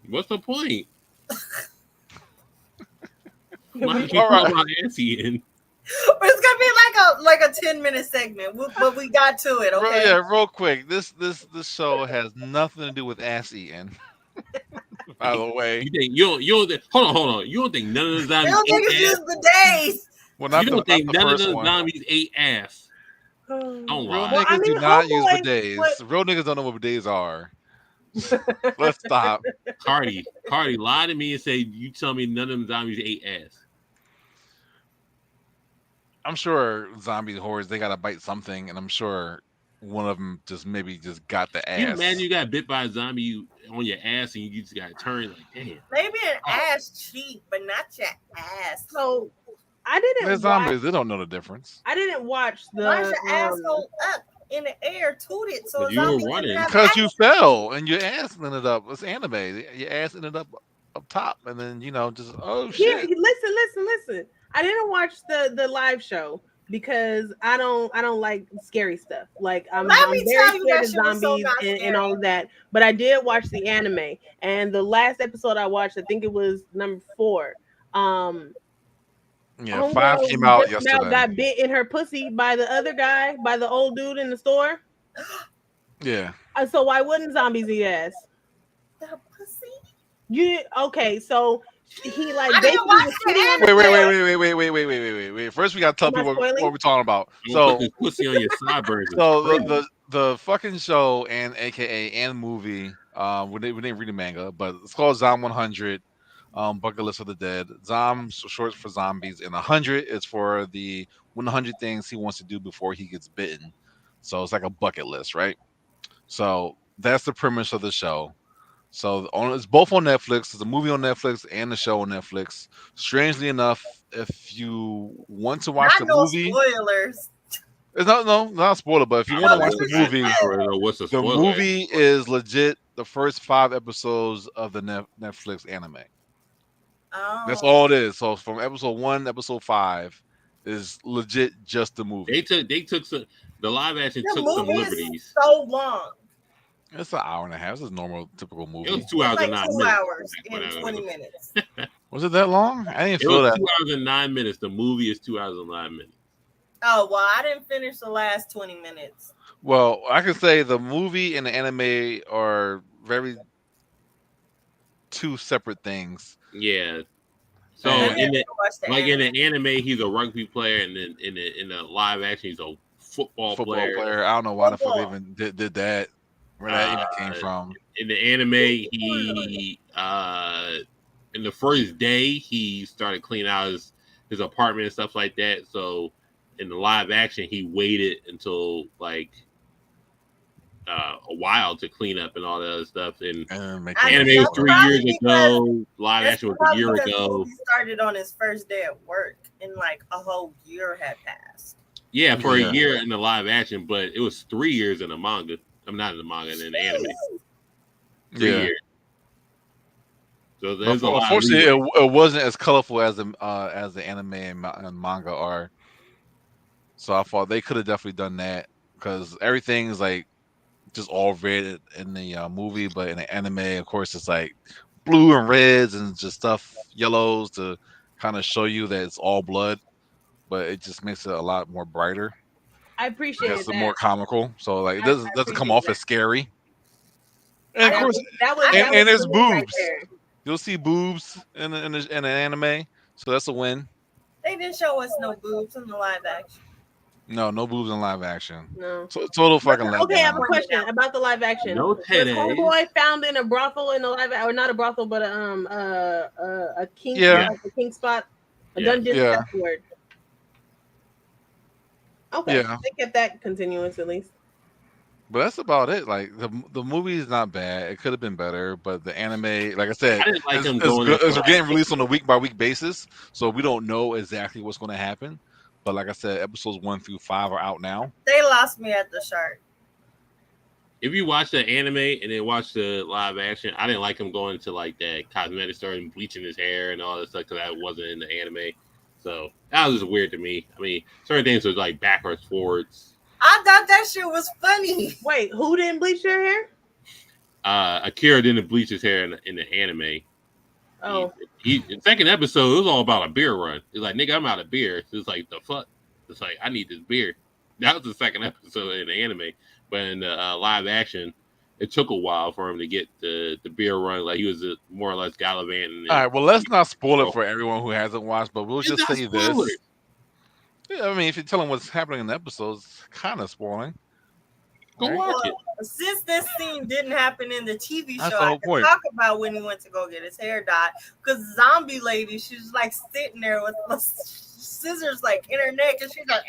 What's the point? We- Why did you All talk right. about ass eating? It's gonna be like a 10-minute segment, but we got to it. Okay. Yeah, real quick. This show has nothing to do with ass eating. By the way, You don't think, hold on. You don't think none of the They zombies don't think ate it's ass? just the days. well, You not don't think the none of first the one. zombies ate ass? Don't Real lie. Well, niggas I mean, do not use homeboy, bidets. what- Real niggas don't know what bidets are. Let's stop. Cardi, lie to me and say you tell me none of them zombies ate ass. I'm sure zombie hordes they gotta bite something, and I'm sure one of them just got the ass. You imagine you got bit by a zombie on your ass and you just got turned like, damn. Maybe an ass cheek, but not your ass. So I They're didn't watch. zombies. They don't know the difference I didn't watch the. Why's your asshole up in the air, tooted? So But a you were zombie running. didn't have because you ass. fell and your ass ended up. It's anime. Your ass ended up top, and then just Here, shit. listen. I didn't watch the live show because I don't like scary stuff. Like Let I'm me very tell you, scared that of shit was so zombies not and scary. all of that. But I did watch the anime, and the last episode I watched, I think it was number 4. Um, Yeah, 5 came Homegirl out just now yesterday. got bit in her pussy by the other guy, by the old dude in the store. Yeah. So why wouldn't zombies eat ass? That pussy. You okay? So he I like didn't basically watch was the sitting on the Wait, wait, floor. wait, wait, wait, wait, wait, wait, wait, wait, wait, wait. First, we gotta tell Am I people spoiling? what we're talking about. I'm gonna put So, this pussy on your sideburns. It's so crazy. the fucking show and AKA and movie, we didn't read the manga, but it's called Zom 100. Bucket list of the dead. Zom short for zombies, and 100 is for the 100 things he wants to do before he gets bitten. So it's like a bucket list, right? So that's the premise of the show. So it's both on Netflix. There's a movie on Netflix and the show on Netflix. Strangely enough, if you want to watch Not the no movie, spoilers. it's not a spoiler, but if you I want No, to don't watch know the what listen. movie, I don't know what's a the spoiler. movie is legit the first 5 episodes of the Netflix anime. That's Oh, all it is. So from episode 1, episode 5 is legit just the movie. They took some the live action the took some movie is liberties. so long. It's an hour and a half. It's a normal, typical It was movie. 2 hours It's and like 9 minutes. 2 hours and Whatever. 20 minutes. Was it that long? I didn't It feel was that. 2 hours and 9 minutes. The movie is 2 hours and 9 minutes. Oh, well, I didn't finish the last 20 minutes. Well, I can say the movie and the anime are very two separate things. Yeah. So And Maybe I in the should watch the like in anime. the anime, he's a rugby player, and then in the live action, he's a football football player. player. I don't know why the fuck they Football. even did that. Where that even came Uh, from. In the anime, he in the first day he started cleaning out his apartment and stuff like that. So in the live action, he waited until like a while to clean up and all that other stuff. And And make I, them anime look was that's similar. 3 years probably because ago. Live that's action was a probably year because the ago. movie started on his first day at work and like a whole year had passed. Yeah, for a Yeah. year in the live action, but it was 3 years in the manga. I'm not in the manga, in the anime. Jeez. 3 years. So But there's a lot of unfortunately, leeway. it wasn't as colorful as the anime and manga are. So I thought they could have definitely done that because everything is like just all red in the movie, but in the anime, of course, it's like blue and reds and just stuff yellows to kind of show you that it's all blood. But it just makes it a lot more brighter. I I appreciated guess that. more comical. So like it I doesn't come appreciate off that. as scary. And of That course, was that was I that and, was and there's the move right boobs. there. You'll see boobs in an anime, so that's a win. They didn't show us no boobs in the live action. No boobs in live action. No. So total fucking Okay, I have letdown. a question about the live action. No Was titties. Homeboy found in a brothel in the live, or not a brothel, but a kink, Yeah. like a kink spot, a Yeah. dungeon. Yeah. That's the word. Okay, Yeah. they kept that continuous at least. But that's about it. Like the movie is not bad. It could have been better, but the anime, like I said, I didn't like is, him is going good. into Is like getting released on a week by week basis, so we don't know exactly what's going to happen. But like I said, episodes 1 through 5 are out now. They lost me at the shark. if you watch the anime and then watch the live action, I didn't like him going to like that cosmetic store and bleaching his hair and all that stuff because that wasn't in the anime. So that was just weird to me. I mean, certain things was like backwards, forwards. I thought that shit was funny. Wait, who didn't bleach their hair? Akira didn't bleach his hair in the anime. Oh, The second episode, it was all about a beer run. It's like, nigga, I'm out of beer. It's like, the fuck? It's like, I need this beer. That was the second episode in the anime. But in the live action, it took a while for him to get the beer run. Like, he was more or less gallivanting. All right, well, let's not spoil it for everyone who hasn't watched, but we'll It's just not say spoilers. this. Yeah, I mean, if you tell them what's happening in the episodes, it's kind of spoiling. Go Right? watch it. Since this scene didn't happen in the TV That's show, the I whole can point. talk about when he went to go get his hair dyed. Because zombie lady, she's like sitting there with scissors like in her neck, and she's like,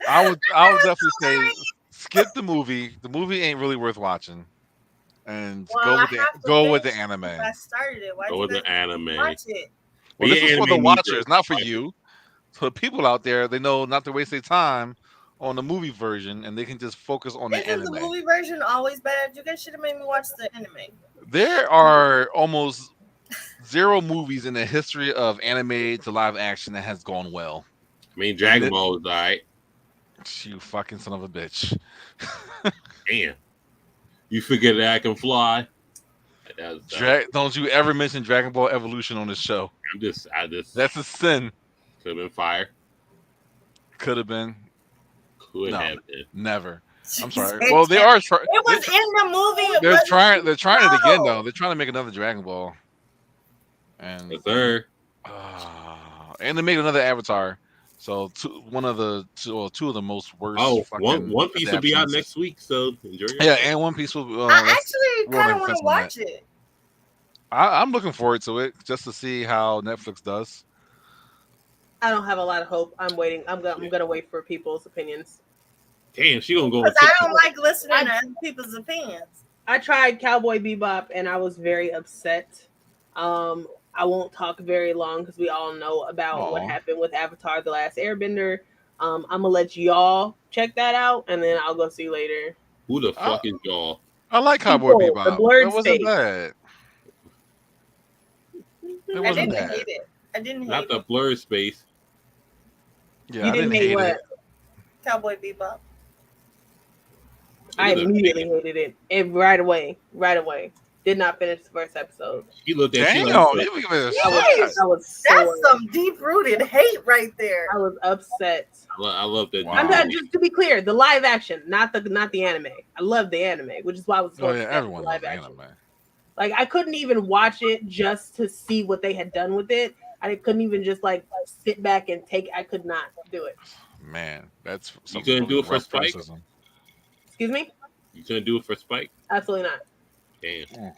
I would definitely say skip the movie. The movie ain't really worth watching, and Well, I have to go with the finish anime. I started it. Why Go you with guys the anime. watch it? Well, this is for the Anime watchers, needs not for to- you. So the people out there, they know not to waste their time on the movie version, and they can just focus on the Isn't the anime. movie version always bad? You guys should have made me watch the anime. There are almost zero movies in the history of anime to live action that has gone well. I mean, And Dragon Ball was alright. you fucking son of a bitch. Damn, you forget that I can fly. That was, Don't you ever mention Dragon Ball Evolution on this show? I just That's a sin. could have been fire. Could have been. Could No, have been. never. I'm sorry. It Well, they are. was in the movie. It They're wasn't trying. They're trying it again no. though. They're trying to make another Dragon Ball, and Yes, sir. and they made another Avatar. So two of the most worst. Oh, fucking One Piece will be out adaptations. next week, so enjoy your Yeah, and One Piece will. I that's- actually well, kind of want depends to on that. watch it. I'm looking forward to it just to see how Netflix does. I don't have a lot of hope. I'm waiting. I'm gonna wait for people's opinions. Damn, she gonna go on Because I TikTok. don't like listening to other people's opinions. I tried Cowboy Bebop and I was very upset. I won't talk very long because we all know about what Aw. happened with Avatar: The Last Airbender. I'm gonna let y'all check that out, and then I'll go see later. Who the fuck is y'all? I like Cowboy People, Bebop. the blurred That wasn't space. bad. It I wasn't didn't bad. hate it. I didn't hate Not the it. blurred space. Yeah, You I didn't didn't hate hate what? it. Cowboy Bebop. I Look at her immediately face. hated it. Right away. Right away. Did not finish the first episode. She looked at Damn, you you like, give it a Yes. shot. I was That's so some deep rooted hate right there. I was upset. I love that. Wow. I'm not, just to be clear, the live action, not the anime. I love the anime, which is why I was so Oh yeah, upset with everyone the live loves action. anime. Like I couldn't even watch it just to see what they had done with it. I couldn't even just like sit back and take. I could not do it. Man, that's some couldn't do it for rough Spike? criticism. Excuse me? You couldn't do it for Spike. Absolutely not. Damn. Mm.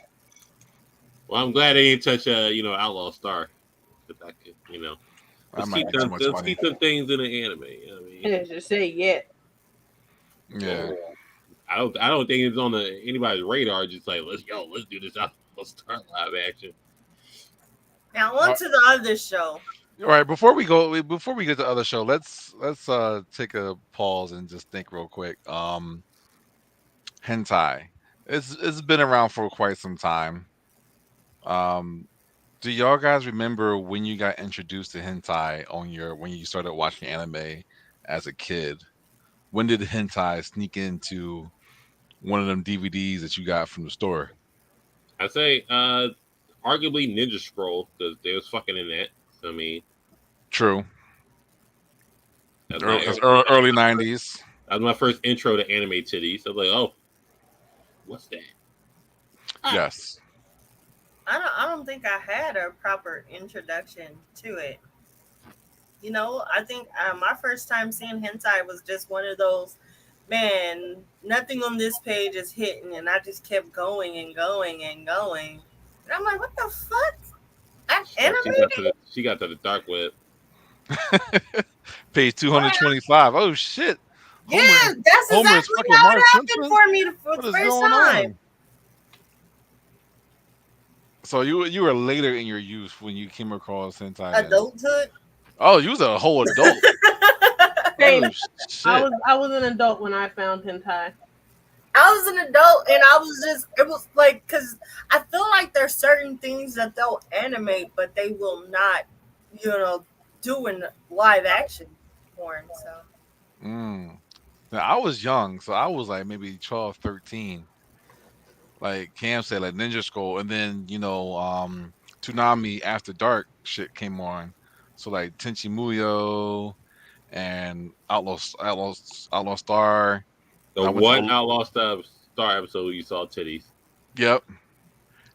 Well, I'm glad they didn't touch Outlaw Star. But I could, That let's might keep be too them, much let's money. keep them things in the anime. You know what I I mean? didn't just say yet. Yeah. I don't think it's on anybody's radar. Just like let's do this Outlaw Star live action. Now on to the other show. All right, before we get to the other show, let's take a pause and just think real quick. Hentai. It's been around for quite some time. Do y'all guys remember when you got introduced to hentai when you started watching anime as a kid? When did hentai sneak into one of them DVDs that you got from the store? I say, arguably Ninja Scroll because they was fucking in that. So, I mean, True. that's Early 90s. that was my first intro to anime titties. I was like, oh, what's that? Yes. I don't think I had a proper introduction to it. I think my first time seeing hentai was just one of those, man, nothing on this page is hitting, and I just kept going and going and going. And I'm like, what the fuck? I'm animated? She got to the dark web. Page 225. Oh shit. Yeah, Homer- that's Homer is exactly fucking how it Marge happened Simpson? for me for What the is first going time. on? So you were later in your youth when you came across hentai. then. Adulthood. Oh, you was a whole adult. Same. Oh, shit. I was an adult when I found hentai. I was an adult and it was like, because I feel like there's certain things that they'll animate, but they will not, do in live action porn. So Mm. Now, I was young, so I was like maybe 12, 13. Like Cam said, like Ninja Scroll, and then Toonami After Dark shit came on. So like Tenchi Muyo and Outlaw Star. The I went one to- Outlaw Star episode you saw titties. Yep.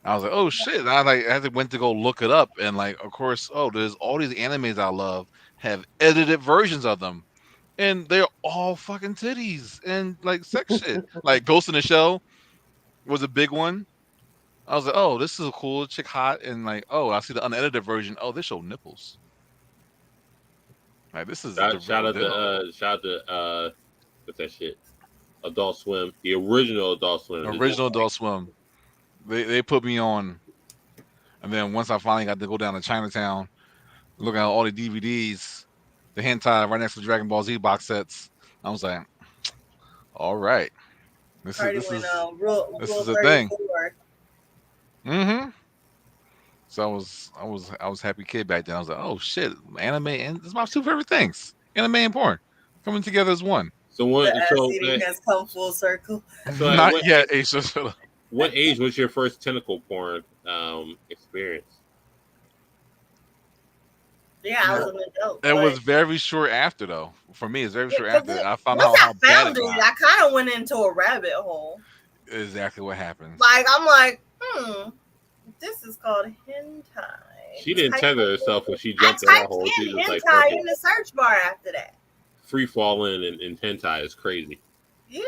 I was like, oh shit. And I had to went to go look it up, and like, of course, there's all these animes I love have edited versions of them, and they're all fucking titties and like sex shit. Like Ghost in the Shell was a big one. I was like, oh, this is a cool chick hot, and like, oh, I see the unedited version. Oh, they show nipples. Like this is the Shout real out deal. to what's that shit? Adult Swim, the original Adult Swim. Original Adult Swim. They put me on, and then once I finally got to go down to Chinatown, look at all the DVDs, the hentai right next to the Dragon Ball Z box sets. I was like, all right, this is rule a thing. 34. Mm-hmm. So I was happy kid back then. I was like, oh shit, anime and this is my two favorite things. Anime and porn coming together as one. So The what? ass eating has come full circle. So at Not yet, Ace. what age was your first tentacle porn experience? Yeah, I was an adult. It was But very short after though. For me, it's very yeah, short 'cause after I found once out I how bad found it it, got. I kind of went into a rabbit hole. Exactly what happens. Like I'm like, this is called hentai. She didn't Type tether in- herself when she I jumped in that typed hole. She in just like hentai fucking in the search bar after that. free falling and hentai is crazy. Yeah.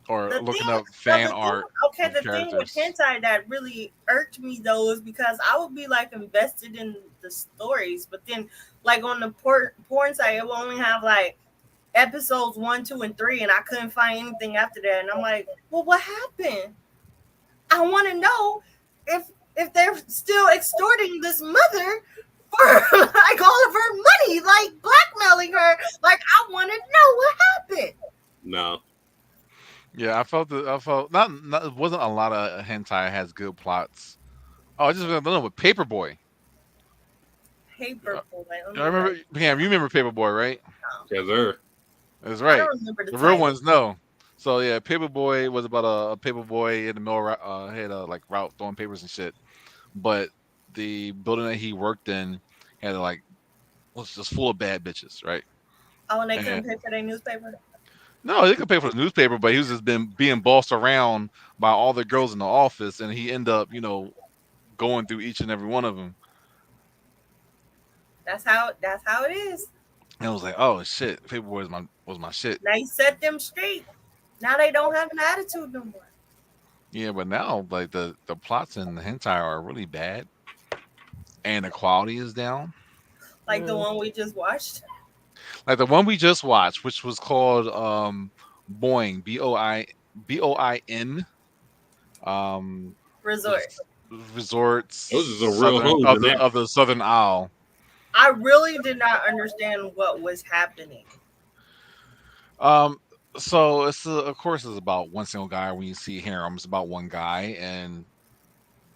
Or The looking thing, up but fan the thing, art okay, of the thing with characters. hentai that really irked me though is because I would be like invested in the stories, but then like on the porn site, it will only have like episodes 1, 2, and 3, and I couldn't find anything after that. And I'm like, well, what happened? I want to know if they're still extorting this mother for like all of her money, like blackmailing her. Like I want to know what happened. No, Yeah, I felt not it wasn't a lot of hentai has good plots. Oh, I just don't know with Paperboy. Paper boy. Let I me remember, write Pam, you remember Paperboy, right? down. yes, sir. That's I right. don't remember the The real title. ones know. So yeah, Paperboy was about a paperboy in the middle, had a like route throwing papers and shit. But the building that he worked in had like was just full of bad bitches, right? Oh, and they And couldn't pay for their newspaper. no, they could pay for the newspaper, but he was just been being bossed around by all the girls in the office, and he ended up, going through each and every one of them. That's how it is. And I was like, oh shit, Paperboy was my shit. Now you set them straight. Now they don't have an attitude no more. Yeah, but now like the plots in the hentai are really bad, and the quality is down. Like the one we just watched. Like the one we just watched, which was called Boing, Boin, um, Resort. resorts Those are some real hoes in that. of the Southern Isle. I really did not understand what was happening. Um, so of course it's about one single guy. When you see harem, it's about one guy, and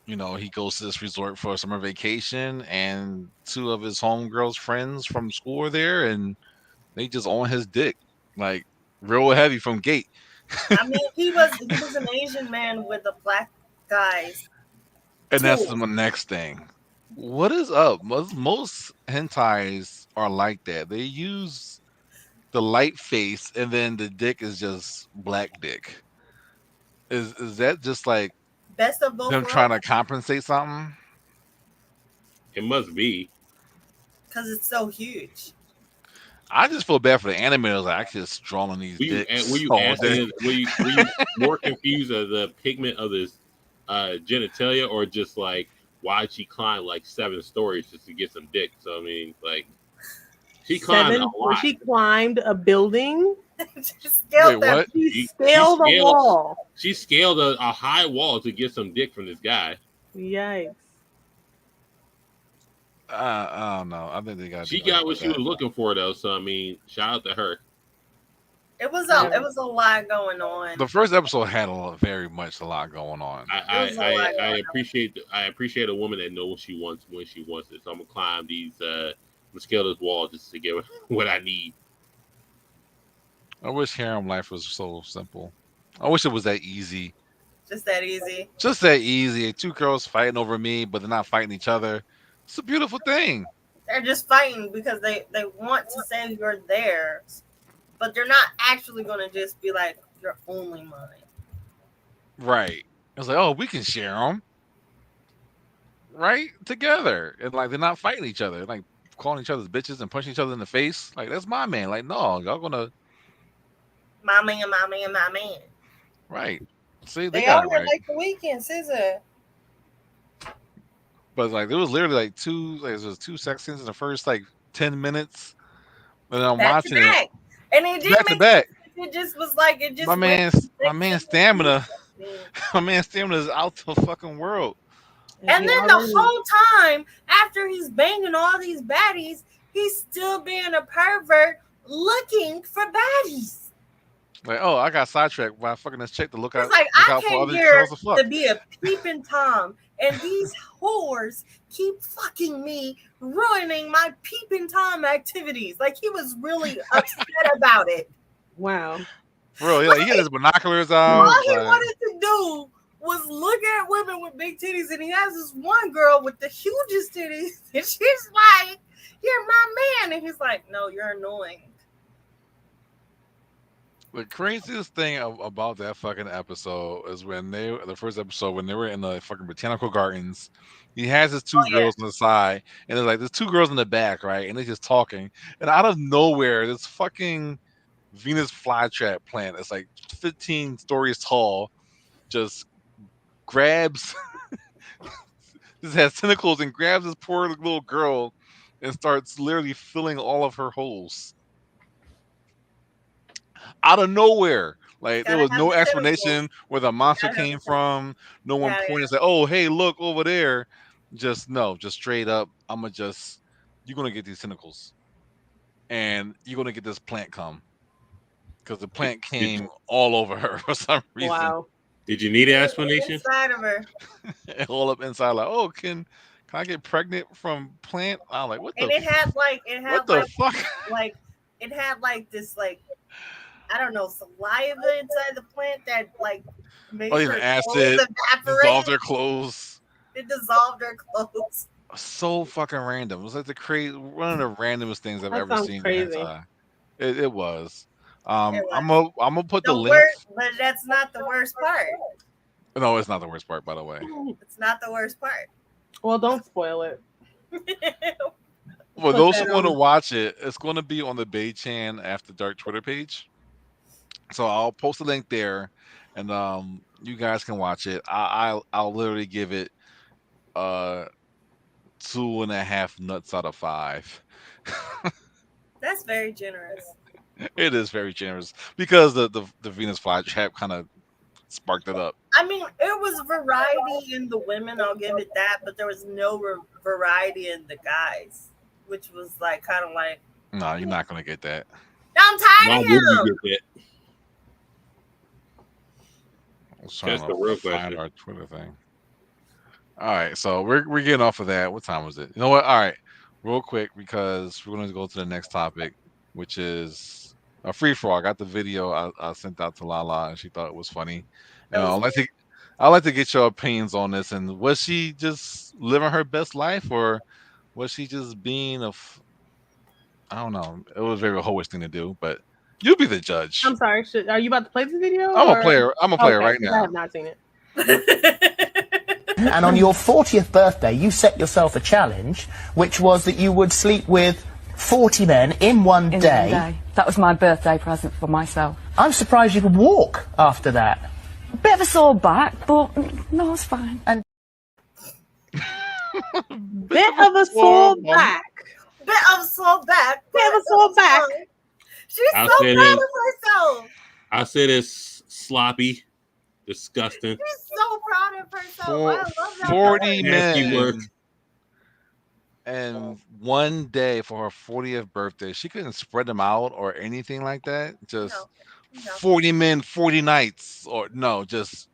he goes to this resort for a summer vacation, and two of his homegirls friends from school are there, and they just on his dick, like real heavy from gate. I mean, he was an Asian man with a black guy's And that's tool. the next thing. What is up? Most hentais are like that. They use the light face, and then the dick is just black dick. Is that just like Best of both them trying worlds to compensate something? It must be. because it's so huge. I just feel bad for the animators. Like, I just drawing these Were you, dicks were you all day. asking? Were you more confused of the pigment of this genitalia, or just like why she climbed like 7 stories just to get some dick? So I mean, like she climbed a lot. She climbed a building. Just scaled Wait, that. what? She scaled a scaled- wall. She scaled a high wall to get some dick from this guy. Yikes. I don't know. I think they got. She got what she was looking for though. So I mean, shout out to her. It was a lot going on. The first episode had very much a lot going on. I appreciate a woman that knows what she wants when she wants it. So I'm gonna climb these I'm gonna scale this wall just to get what I need. I wish harem life was so simple. I wish it was that easy. Just that easy. Just that easy. Two girls fighting over me, but they're not fighting each other. It's a beautiful thing. They're just fighting because they want to say you're theirs, but they're not actually going to just be like, you're only mine. Right. It's like, oh, we can share them. Right? Together. And like, they're not fighting each other. Like, calling each other's bitches and punching each other in the face. Like, that's my man. Like, no, y'all gonna. My man, my man, my man. Right. See, They got all it right. like the weekend, scissor. But like, there was literally like there was 2 sex scenes in the first like 10 minutes. And I'm Back watching to back. And it it didn't back to make back. it just was like it just My went man stamina. My man stamina is out the fucking world. And then the whole time after he's banging all these baddies, he's still being a pervert looking for baddies. Like, oh, I got sidetracked by fucking this chick to It's like I look out for came other here girls to fuck. to be a peeping Tom, and these whores keep fucking me, ruining my peeping Tom activities. Like he was really upset about it. Wow. For real, he had his binoculars All out. he Like, wanted to do was look at women with big titties, and he has this one girl with the hugest titties, and she's like, "You're my man," and he's like, "No, you're annoying." the craziest thing about that fucking episode is the first episode, when they were in the fucking botanical gardens. He has his two Oh yeah, girls on the side, and there's two girls in the back, right? And they're just talking, and out of nowhere, this fucking Venus flytrap plant that's like 15 stories tall just grabs, just has tentacles and grabs this poor little girl and starts literally filling all of her holes out of nowhere. Like there gotta was have no the tentacles. explanation where the monster Gotta have came the tentacles. from. No one Yeah, pointed and said, "Oh, hey, look over there." Just no, just straight up. You're gonna get these tentacles, and you're gonna get this plant come because the plant Did, came all over her for some reason, Wow. did you need an yeah. explanation? Inside of her, and all up inside. Like, oh, can I get pregnant from plant? I'm like, and it had what the fuck? like it had like this like I don't know saliva inside the plant that like Oh, made even her clothes acid dissolved evaporate. her clothes. It dissolved her clothes. So fucking random. It was like one of the randomest things I've That ever sounds seen in crazy. hentai. It was. It I'm was gonna put the the link. worst, but that's not the worst part. No, it's not the worst part, by the way. It's not the worst part. Well, don't spoil it. For Put those that who want to on. watch it, it's going to be on the Bae-Chan After Dark Twitter page. So I'll post a link there, and you guys can watch it. I'll literally give it 2.5 nuts out of 5. That's very generous. It is very generous because the Venus flytrap kind of sparked it up. I mean, it was variety in the women. I'll give it that, but there was no variety in the guys, which was like kind of like No, you're not gonna get that. I'm tired Why of would you him. get that? I was trying That's the to real find question. our Twitter thing. All right, so we're getting off of that. What time was it? You know what? All right, real quick because we're going to go to the next topic, which is a free for all. I got the video I sent out to Lala, and she thought it was funny. That And was I'd like to get your opinions on this. And was she just living her best life, or was she just being I don't know. It was a very hoish thing to do, but you be the judge. I'm sorry. Are you about to play this video? I'm a or? player. I'm a player Okay, right 'cause I now. have not seen it. And on your 40th birthday, you set yourself a challenge, which was that you would sleep with 40 men in one day. That was my birthday present for myself. I'm surprised you could walk after that. A bit of a sore back, but no, it's fine. And Bit of a sore back. bit of a sore back. Bit of a sore back. She's I'll so say proud this. of herself. I said it's sloppy, disgusting. She's so proud of herself. I love that. 40 Nasty work. men and one day for her 40th birthday. She couldn't spread them out or anything like that. Just No. 40 men, 40 nights, or no, just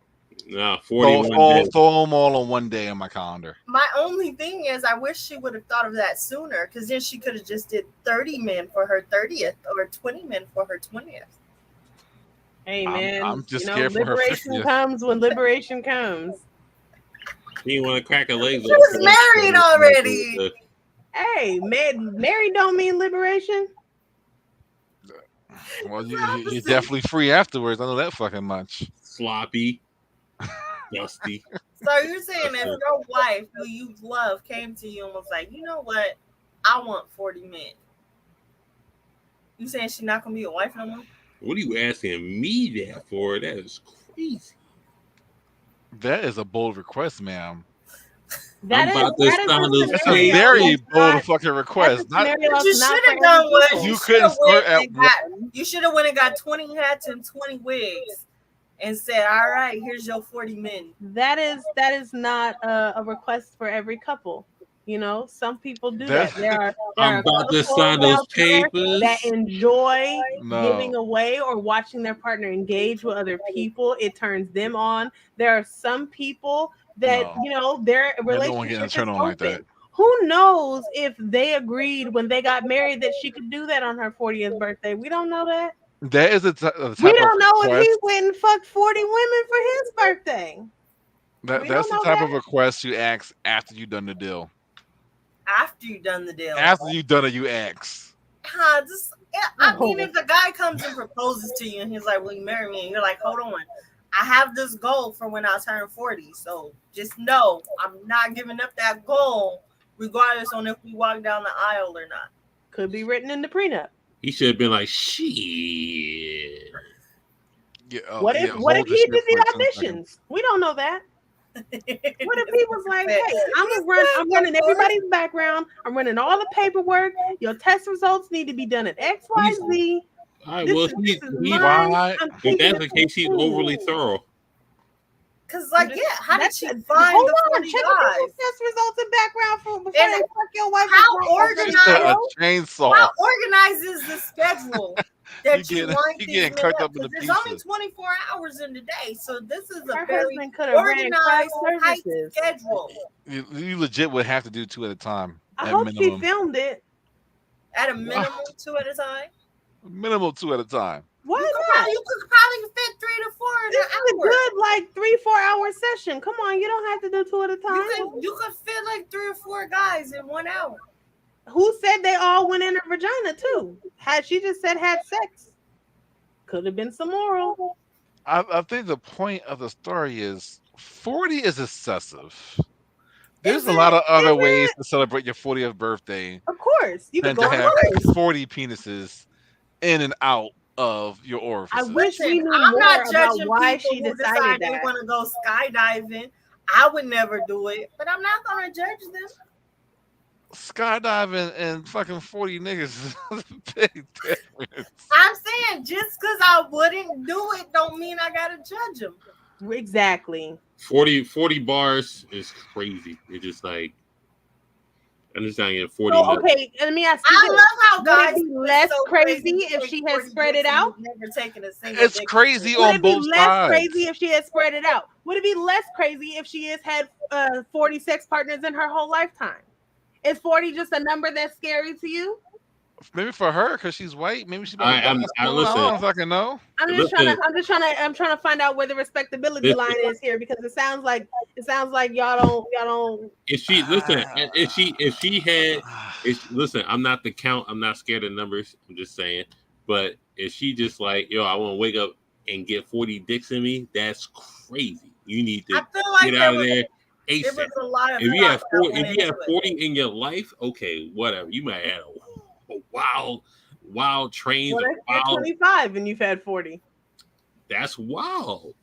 Nah, throw 41 days. them all on one day on my calendar. My only thing is, I wish she would have thought of that sooner, because then she could have just did 30 men for her 30th or 20 men for her 20th. Hey man, I'm just scared for her liberation 50th. comes when liberation comes. He didn't want to crack her legs. She was married already. Hey, married don't mean liberation. Well, you're definitely free afterwards. I know that fucking much. Sloppy, dusty. So you're saying if your wife, who you love, came to you and was like, you know what, I want 40 men. You saying she's not gonna be a wife no more? What are you asking me that for? That is crazy. That is a bold request, ma'am. That I'm is about to that is sound a those That's a scenario very that's bold not- fucking request. that's a Not scenario that's You not should for have done every what people. You you couldn't should have squirt at went and got. You should have went and got 20 hats and 20 wigs, and said, "All right, here's your 40 men." That is not a request for every couple. You know, some people do That's- that. There I'm are about to couples sign those out there papers. that enjoy giving No. away or watching their partner engage with other people. It turns them on. There are some people that No. you know their I don't want to get relationship is turned on like that. open. Who knows if they agreed when they got married that she could do that on her 40th birthday? We don't know that. That is the type We of don't know if he request. went and fucked 40 women for his birthday. We That's don't the know type that. of request you ask after you've done the deal. After you done the deal. After you've done it, you ask. I mean, if the guy comes and proposes to you and he's like, "Will you marry me?" and you're like, "Hold on, I have this goal for when I turn 40, so just know I'm not giving up that goal, regardless on if we walk down the aisle or not." Could be written in the prenup. He should have been like, shit. Yeah, What if yeah, what if hold this he shit did for the 10 seconds. auditions? We don't know that. What if he was like, "Hey, I'm running everybody's background. I'm running all the paperwork. Your test results need to be done at X, Y, Z. All right, This well, is he's mine. Why? I'm if taking that's it the case, he's from overly you." thorough. Because, like, Just- yeah, how did she that's- find hold the on, 40 check guys? the test results and background before And they fuck your wife. how and organized- Just a How chainsaw. organized is the schedule that You you getting- line you these getting men cooked up? up into Because there's only pieces. 24 hours in the day, so this is a Her very husband could have ran craft organized, tight services. schedule. You legit would have to do 2 at a time. I At hope minimum. she filmed it. At a minimum, 2 at a time. Minimum 2 at a time. Why You not? could probably fit 3 to 4 in This an is a hour. good like 3-4 hour session. Come on, you don't have to do 2 at a time. You could fit like 3 or 4 guys in 1 hour. Who said they all went in her vagina too? Had she just said had sex, could have been some moral. I think the point of the story is 40 is excessive. There's a lot of other ways to celebrate your 40th birthday Of course, you than could to go on have cruise. 40 penises in and out of your I orifices. wish we knew I'm more not about judging why people she who decided decide they that. want to go skydiving. I would never do it, but I'm not gonna judge them. Skydiving and fucking 40 niggas is a big difference. I'm saying just because I wouldn't do it don't mean I gotta judge them. Exactly. 40 bars is crazy. It's just like, I'm just not getting 40 So, nuts. okay, let me ask you I this. love how Would guys it be are less so crazy to if take she had 40 spread it dicks and out? you've never taken a single It's dick crazy before. Would on it be both less sides. crazy if she had spread it out? Would it be less crazy if she has had 40 sex partners in her whole lifetime? Is 40 just a number that's scary to you? Maybe for her, because she's white. Maybe she's about I- to I'm- die I soon. listen. I don't fucking know. I'm trying to find out where the respectability Listen. line is here because it sounds like y'all don't. If she listen, listen, I'm not the count. I'm not scared of numbers. I'm just saying. But if she just like, yo, I want to wake up and get 40 dicks in me, that's crazy. You need I to feel like get out of there there ASAP. was a lot of If you have thought that 40, went if you have into it. 40 in your life, okay, whatever. You might have a wild trains. What or if you're wild, 25 and you've had 40? that's wild.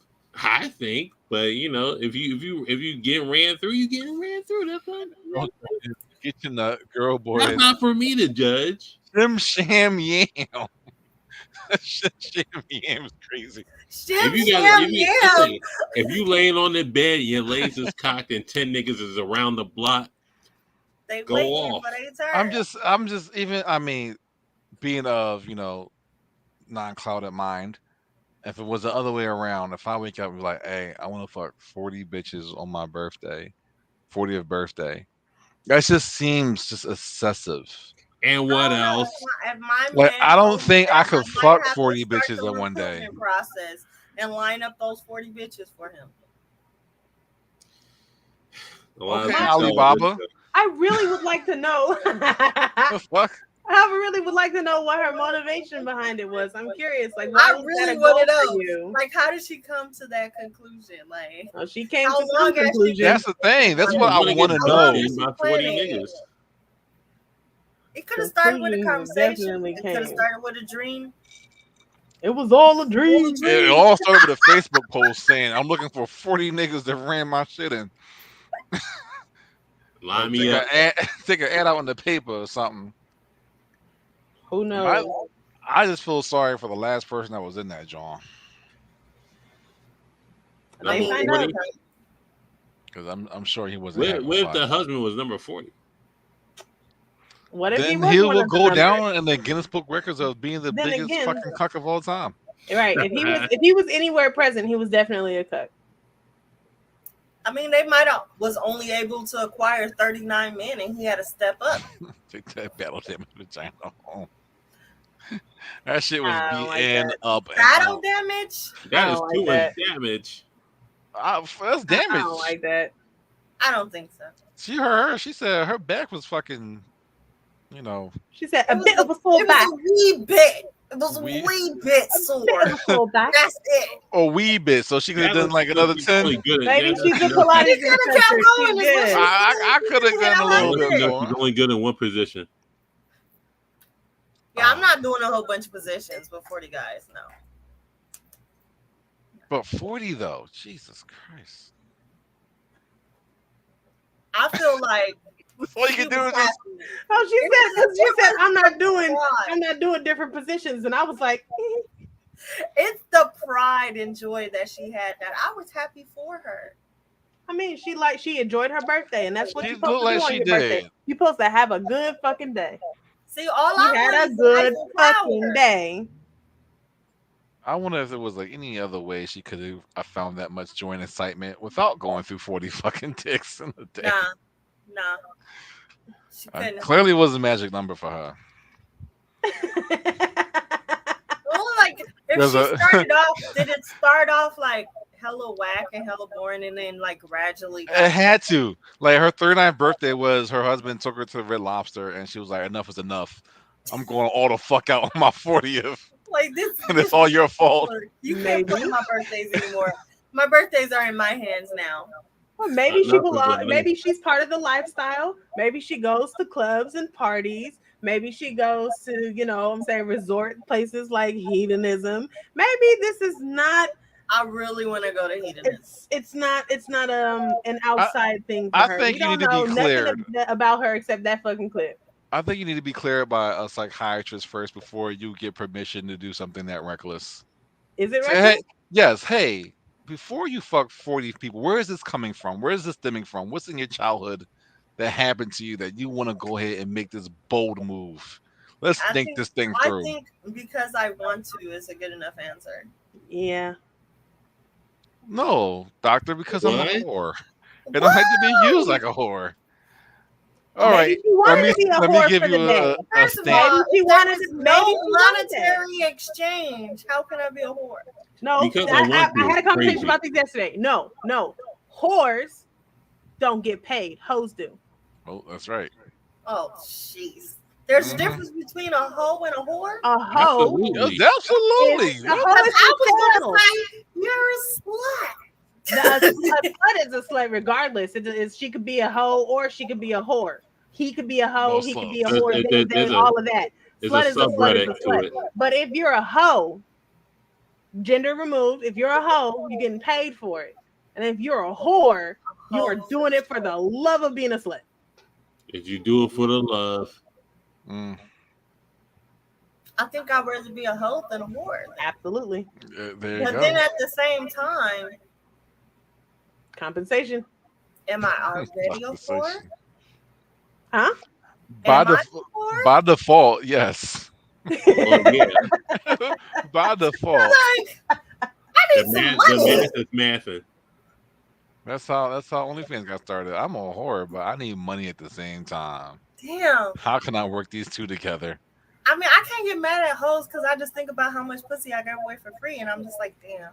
I think, but you know, if you get ran through, you get ran through. That's not. Get your nut, girl, boy. That's not for me to judge. Shim Sham Yam. Shim Sham Yam is crazy. If you laying on the bed, your legs is cocked, and 10 niggas is around the block, They go waiting off. for their turn. I'm just even. I mean, being of non-clouded mind. If it was the other way around, if I wake up and be like, "Hey, I want to fuck 40 bitches on my birthday, 40th birthday," that just seems just excessive. And what else? If my Like, man I don't goes think there, I could might fuck have to 40 start bitches the in one day. recruitment process and line up those 40 bitches for him. Okay, Alibaba. I really would like to know. The fuck? I really would like to know what her motivation behind it was. I'm curious. Like, I why was really that a want to goal for know. you? Like, how did she come to that conclusion? Like, Oh, she came how to some long has she conclusion. That's the thing. That's what I want to How long know. has she By 40 planning? niggas. It could have started with a Conclusions conversation. definitely It could have came. started with a dream. It was all a dream. It all started with a Facebook post saying, "I'm looking for 40 niggas that ran my shit in." Line me up. Take an ad out in the paper or something. Who knows? I just feel sorry for the last person that was in that, John. They Number find 40. out. Because I'm sure he wasn't. What having if fun. the husband was number 40? What if he Then was he one will of the go numbers? down in the Guinness Book Records of being the Then biggest again- fucking cuck of all time. Right. If he was anywhere present, he was definitely a cuck. I mean, they might have was only able to acquire 39 men, and he had to step up. Take that battle damage vagina home. That shit was I don't like beaten that. up. And Battle up. damage? That I is don't too like much that. damage. That's damage. I don't like that. I don't think so. She heard her. She said her back was fucking. You know, She said It a was bit a- of a full It back. was a wee bit. It was a Wee- wee bit A sore. bit of a full back. That's it. a wee bit, so she could have That done was like because another he's 10. only good at Maybe that. she's a You know, Pilates He could have kept instructor. going. She's Is what good. she I could have done a little bit She's more. only good in one position. Yeah, I'm not doing a whole bunch of positions with 40 guys. No. But 40 though, Jesus Christ. I feel like All you can do is just. Oh, she said I'm not doing Pride. different positions, and I was like, It's the pride and joy that she had that I was happy for her. I mean, she enjoyed her birthday, and that's what She you're supposed looked to do like on she your did. birthday. You're supposed to have a good fucking day. See, all She I had want a is good Eiffel fucking Tower. day. I wonder if there was like any other way she could have I found that much joy and excitement without going through 40 fucking dicks in a day. Nah. She couldn't. Clearly was a magic number for her. Well, like if There's she a- started off, did it start off like hella whack and hella boring, and then like gradually? It had to. Like her 39th birthday was her husband took her to the Red Lobster and she was like, enough is enough. I'm going all the fuck out on my 40th. Like this, And it's all your fault. You can't Maybe. play my birthdays anymore. My birthdays are in my hands now. Well, maybe she Enough is belongs. enough. Maybe she's part of the lifestyle. Maybe she goes to clubs and parties. Maybe she goes to, I'm saying, resort places like hedonism. Maybe this is not. I really want to go to hedonism. It's not an outside thing for I her. think We you don't need to be know cleared. nothing about her except that fucking clip. I think you need to be cleared by a psychiatrist first before you get permission to do something that reckless. Is it Say, reckless? hey, yes, hey, before you fuck 40 people, where is this coming from? Where is this stemming from? What's in your childhood that happened to you that you want to go ahead and make this bold move? Let's think this thing I through. think because I want to is a good enough answer. Yeah. No, doctor, because I'm a What? whore. And I like to be used like a whore. All Maybe right, she wanted to be a let me whore give for you the day. a First of stamp. all, Maybe she if there wanted- was maybe no she wanted that. monetary exchange, how can I be a whore? No, Because I I want had a to. conversation Crazy. about this yesterday. No. Whores don't get paid. Hoes do. Oh, that's right. Oh, jeez. There's a Mhm. difference between a hoe and a whore. A hoe Absolutely. Yes, absolutely. is a Yeah. hoe Because is I was a gonna say you're a slut. A slut is a slut regardless. She could be a hoe or she could be a whore. He could be a hoe. No He could sluts. be a There's- whore. there's- There's there's a- all of that. There's Slut a is a slut subreddit is a to slut. it. But if you're a hoe, gender removed, if you're a hoe, you're getting paid for it. And if you're a whore, you are doing it for the love of being a slut. If you do it for the love, Mm, I think I'd rather be a hoe than a whore. Absolutely. there you But go. then at the same time, Compensation. am I already a whore? Compensation. Huh? By, Am I def- a whore? by default, yes. well, yeah, By default. Like, I the need some math money. is mathing. That's how OnlyFans got started. I'm a whore, but I need money at the same time. Damn. How can I work these two together? I mean, I can't get mad at hoes because I just think about how much pussy I got away for free, and I'm just like, damn.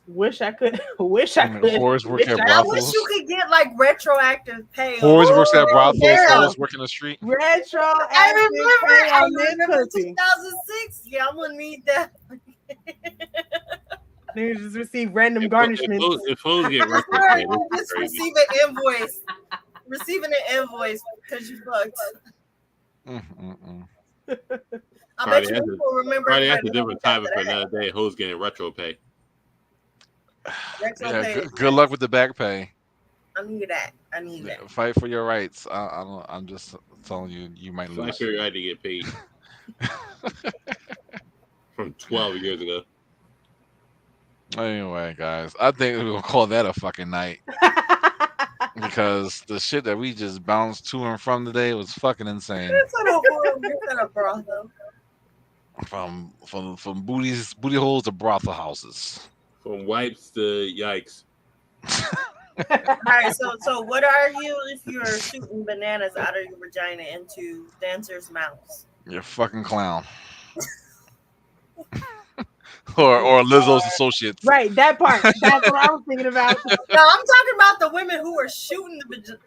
Wish I could. Wish I could. Whores work wish at I wish brothels. you could get like retroactive pay. Whores works at brothels. yeah. Whores work in the street. I Retroactive remember. pay I on this remember pussy. 2006. Yeah, I'm gonna need that. Niggas just receive random If garnishments. hoes get retro Sorry, pay, you that's just crazy. receive an invoice. Receiving an invoice because you fucked. I bet Probably you that's people remember. Probably that's a everybody different topic for after that. another day. Hoes getting retro pay. Retro Yeah, pay. good luck with the back pay. I need that. I need that. Yeah, fight for your rights. I'm just telling you, you might So I lose. figured I had to get paid from 12 years ago. Anyway, guys, I think we'll call that a fucking night. because the shit that we just bounced to and from today was fucking insane. It's at a horrible. It's at a brothel. From booty holes to brothel houses. From wipes to yikes. All right, so what are you if you're shooting bananas out of your vagina into dancers' mouths? You're a fucking clown. or Lizzo's associates. Right, that part. That's what I was thinking about. No, I'm talking about the women who are shooting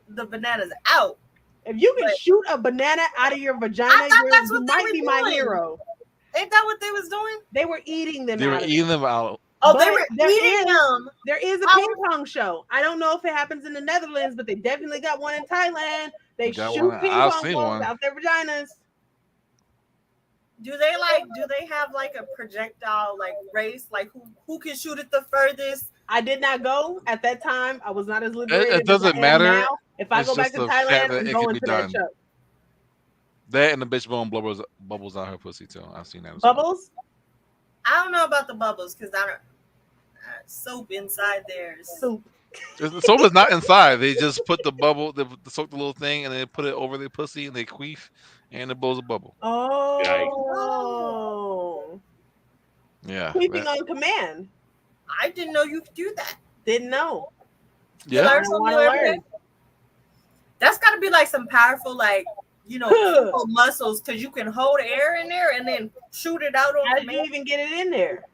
the bananas out. If you can shoot a banana out of your vagina, I thought that's you what they might were be my doing. hero. Ain't that what they was doing? They were eating them They were out. eating them out. Oh, But they were there eating is- them. There is a Oh. ping pong show. I don't know if it happens in the Netherlands, but they definitely got one in Thailand. They Got shoot one. ping I've pong seen balls one. out their vaginas. Do they have like a projectile like race? Like who can shoot it the furthest? I did not go at that time. I was not as liberated. It doesn't as I am matter. now. If I It's go back just to the fact Thailand, that I'm it going can be to that done. show. That and the bitch blowing bubbles out her pussy too. I've seen that as well. Bubbles? I don't know about the bubbles because I don't soap inside there. Soup. The soap is not inside. They just put the bubble, they soak the little thing, and they put it over their pussy, and they queef, and it blows a bubble. Oh. Yeah. Queefing that- on command. I didn't know you could do that. Didn't know. yeah. Learn I something wanna new every learn. day. That's got to be like some powerful, like physical muscles, because you can hold air in there and then shoot it out on How did you command. even get it in there?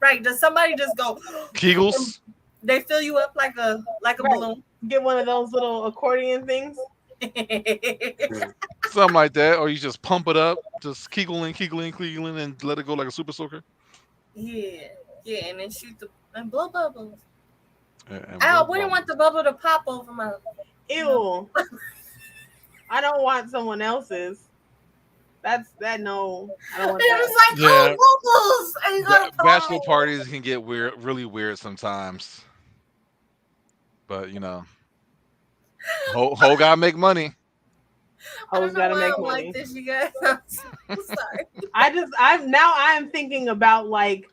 Right? Does somebody just go? Kegels. They fill you up like a Right. balloon. Get one of those little accordion things. Something like that. Or you just pump it up, just kegling, and let it go like a super soaker. Yeah, and then shoot and blow bubbles. And I blow wouldn't want bubbles. the bubble to pop over my. Ew. I don't want someone else's. No. I don't want It that. was like, Yeah. oh, bubbles! And you gotta Bachelor pop. parties can get really weird sometimes. But Ho gotta make money. I don't Hoes know gotta why make I'm money. like this, you guys. I'm so sorry. I am thinking about like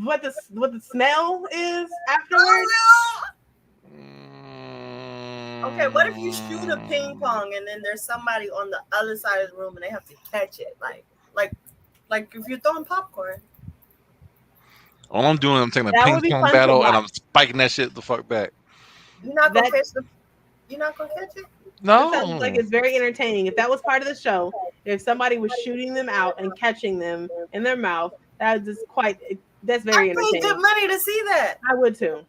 what the smell is afterwards. Okay, what if you shoot a ping pong and then there's somebody on the other side of the room and they have to catch it, like if you're throwing popcorn. All I'm doing, I'm taking a That ping would be pong fun to battle and watch. I'm spiking that shit the fuck back. You're not gonna That- catch the. You're not gonna catch it. No. It sounds like it's very entertaining. If that was part of the show, if somebody was shooting them out and catching them in their mouth, that's very I paid good entertaining. money to see that. I would too.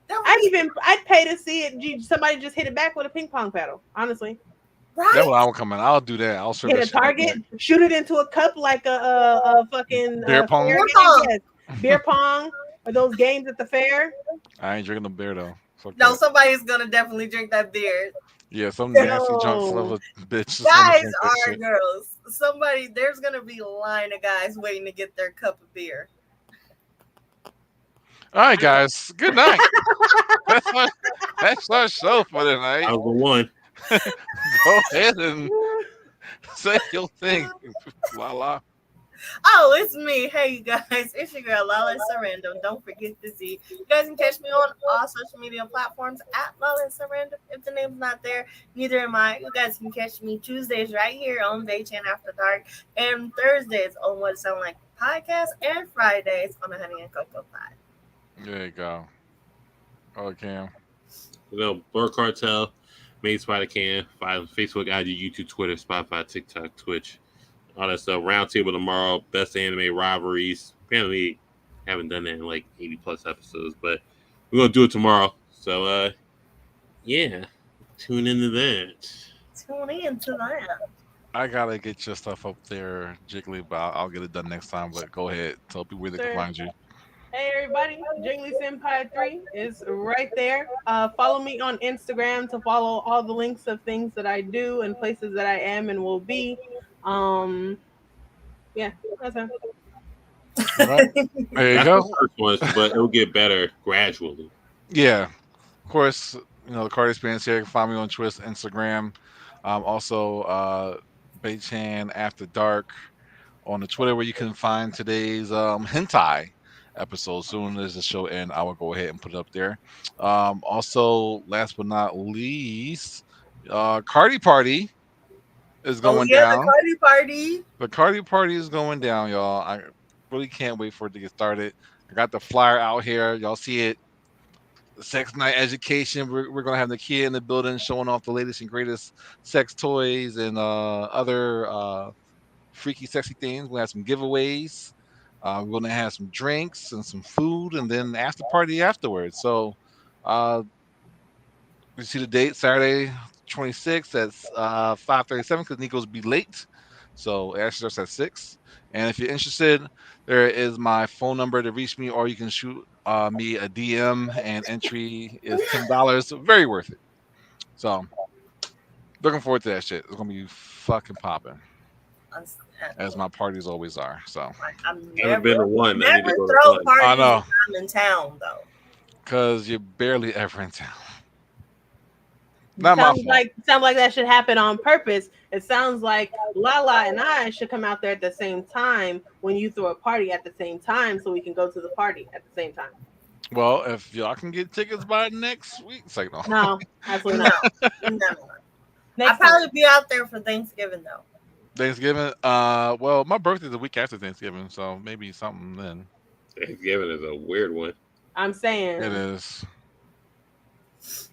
That would I'd pay to see it. Somebody just hit it back with a ping pong paddle. Honestly, right. That's what I would come in. I'll do that. I'll serve hit that a shit like target, shoot it into a cup like a fucking Beer pong? fair Beer game. pong. Yes. Beer pong or those games at the fair. that. I ain't drinking no beer though. Fuck No, that. somebody's gonna definitely drink that beer. Yeah, some nasty drunk No. son of a bitch. is gonna Guys drink that are shit. girls. There's gonna be a line of guys waiting to get their cup of beer. All right, guys. Good night. That's our show for tonight. I was the one. Go ahead and say your thing. La la. Oh, it's me. Hey, you guys. It's your girl, Lala Sarandon. Don't forget the Z. You guys can catch me on all social media platforms at Lala Sarandon. If the name's not there, neither am I. You guys can catch me Tuesdays right here on Bae-Chan After Dark and Thursdays on What It Sound Like Podcast and Fridays on the Honey and Cocoa Pod. There you go. Oh, Cam. Blur Cartel, Made Spider Can, Facebook, IG, YouTube, Twitter, Spotify, TikTok, Twitch, all that stuff. Roundtable tomorrow, best anime rivalries. Apparently, haven't done that in like 80 plus episodes, but we're gonna do it tomorrow. So, yeah, tune into that. Tune in to that. I gotta get your stuff up there, Jiggly, but I'll get it done next time. But go ahead, tell people where they can Sure. find you. Hey everybody, Jiggly Senpai 3 is right there. Follow me on Instagram to follow all the links of things that I do and places that I am and will be. Yeah, that's it. All right. There you That's go. the first one, but it'll get better gradually. Yeah, of course. The Card Experience here. You can find me on Twitter, Instagram. Also, Bae-Chan After Dark on the Twitter, where you can find today's hentai episode. Soon as the show end, I will go ahead and put it up there. Also, last but not least, Cardi Party is Oh going yeah, the down. Cardi party. The Cardi Party is going down, y'all. I really can't wait for it to get started. I got the flyer out here. Y'all see it. The sex night education. We're gonna have the kid in the building showing off the latest and greatest sex toys and other freaky, sexy things. We'll have some giveaways. We're gonna have some drinks and some food, and then after party afterwards. So, you see the date Saturday 26th at 5:37 because Nico's be late. So it actually starts at 6. And if you're interested, there is my phone number to reach me, or you can shoot me a DM, and entry is $10. Very worth it. So looking forward to that shit. It's gonna be fucking popping, as my parties always are. So I'm I haven't been to one. I need to never go to throw one. parties I know, when I'm in town though. because you're barely ever in town. Not my Sounds fault. like that should happen on purpose. It sounds like Lala and I should come out there at the same time when you throw a party at the same time, so we can go to the party at the same time. Well, if y'all can get tickets by next week, it's like no. No, absolutely No, not. no. I'll Next probably time. be out there for Thanksgiving though. Thanksgiving. Well, my birthday's the week after Thanksgiving, so maybe something then. Thanksgiving is a weird one. I'm saying, It is.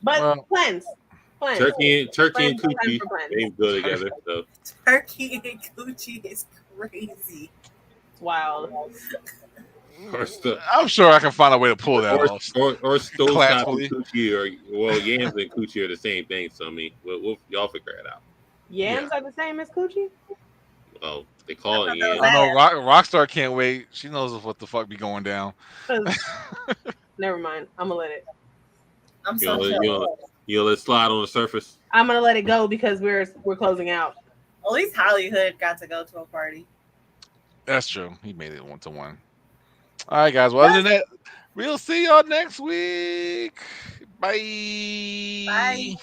but Well, plans. Turkey and Plans, coochie, time for plans. they go together. So Turkey and coochie is crazy. It's wild. or sto- I'm sure I can find a way to pull that off. or stovetop and Classfully. coochie, or well, yams and coochie are the same thing. So I mean, y'all figure it out. Yams are the same as coochie? Oh, they call it I thought yams. I know Rockstar can't wait. She knows what the fuck be going down. Never mind. I'm gonna let it. I'm You so know, chill. you let it slide on the surface. I'm gonna let it go because we're closing out. At least Hollywood got to go to a party. That's true. He made it 1-1. All right, guys. Well, other than that, we'll see y'all next week. Bye. Bye.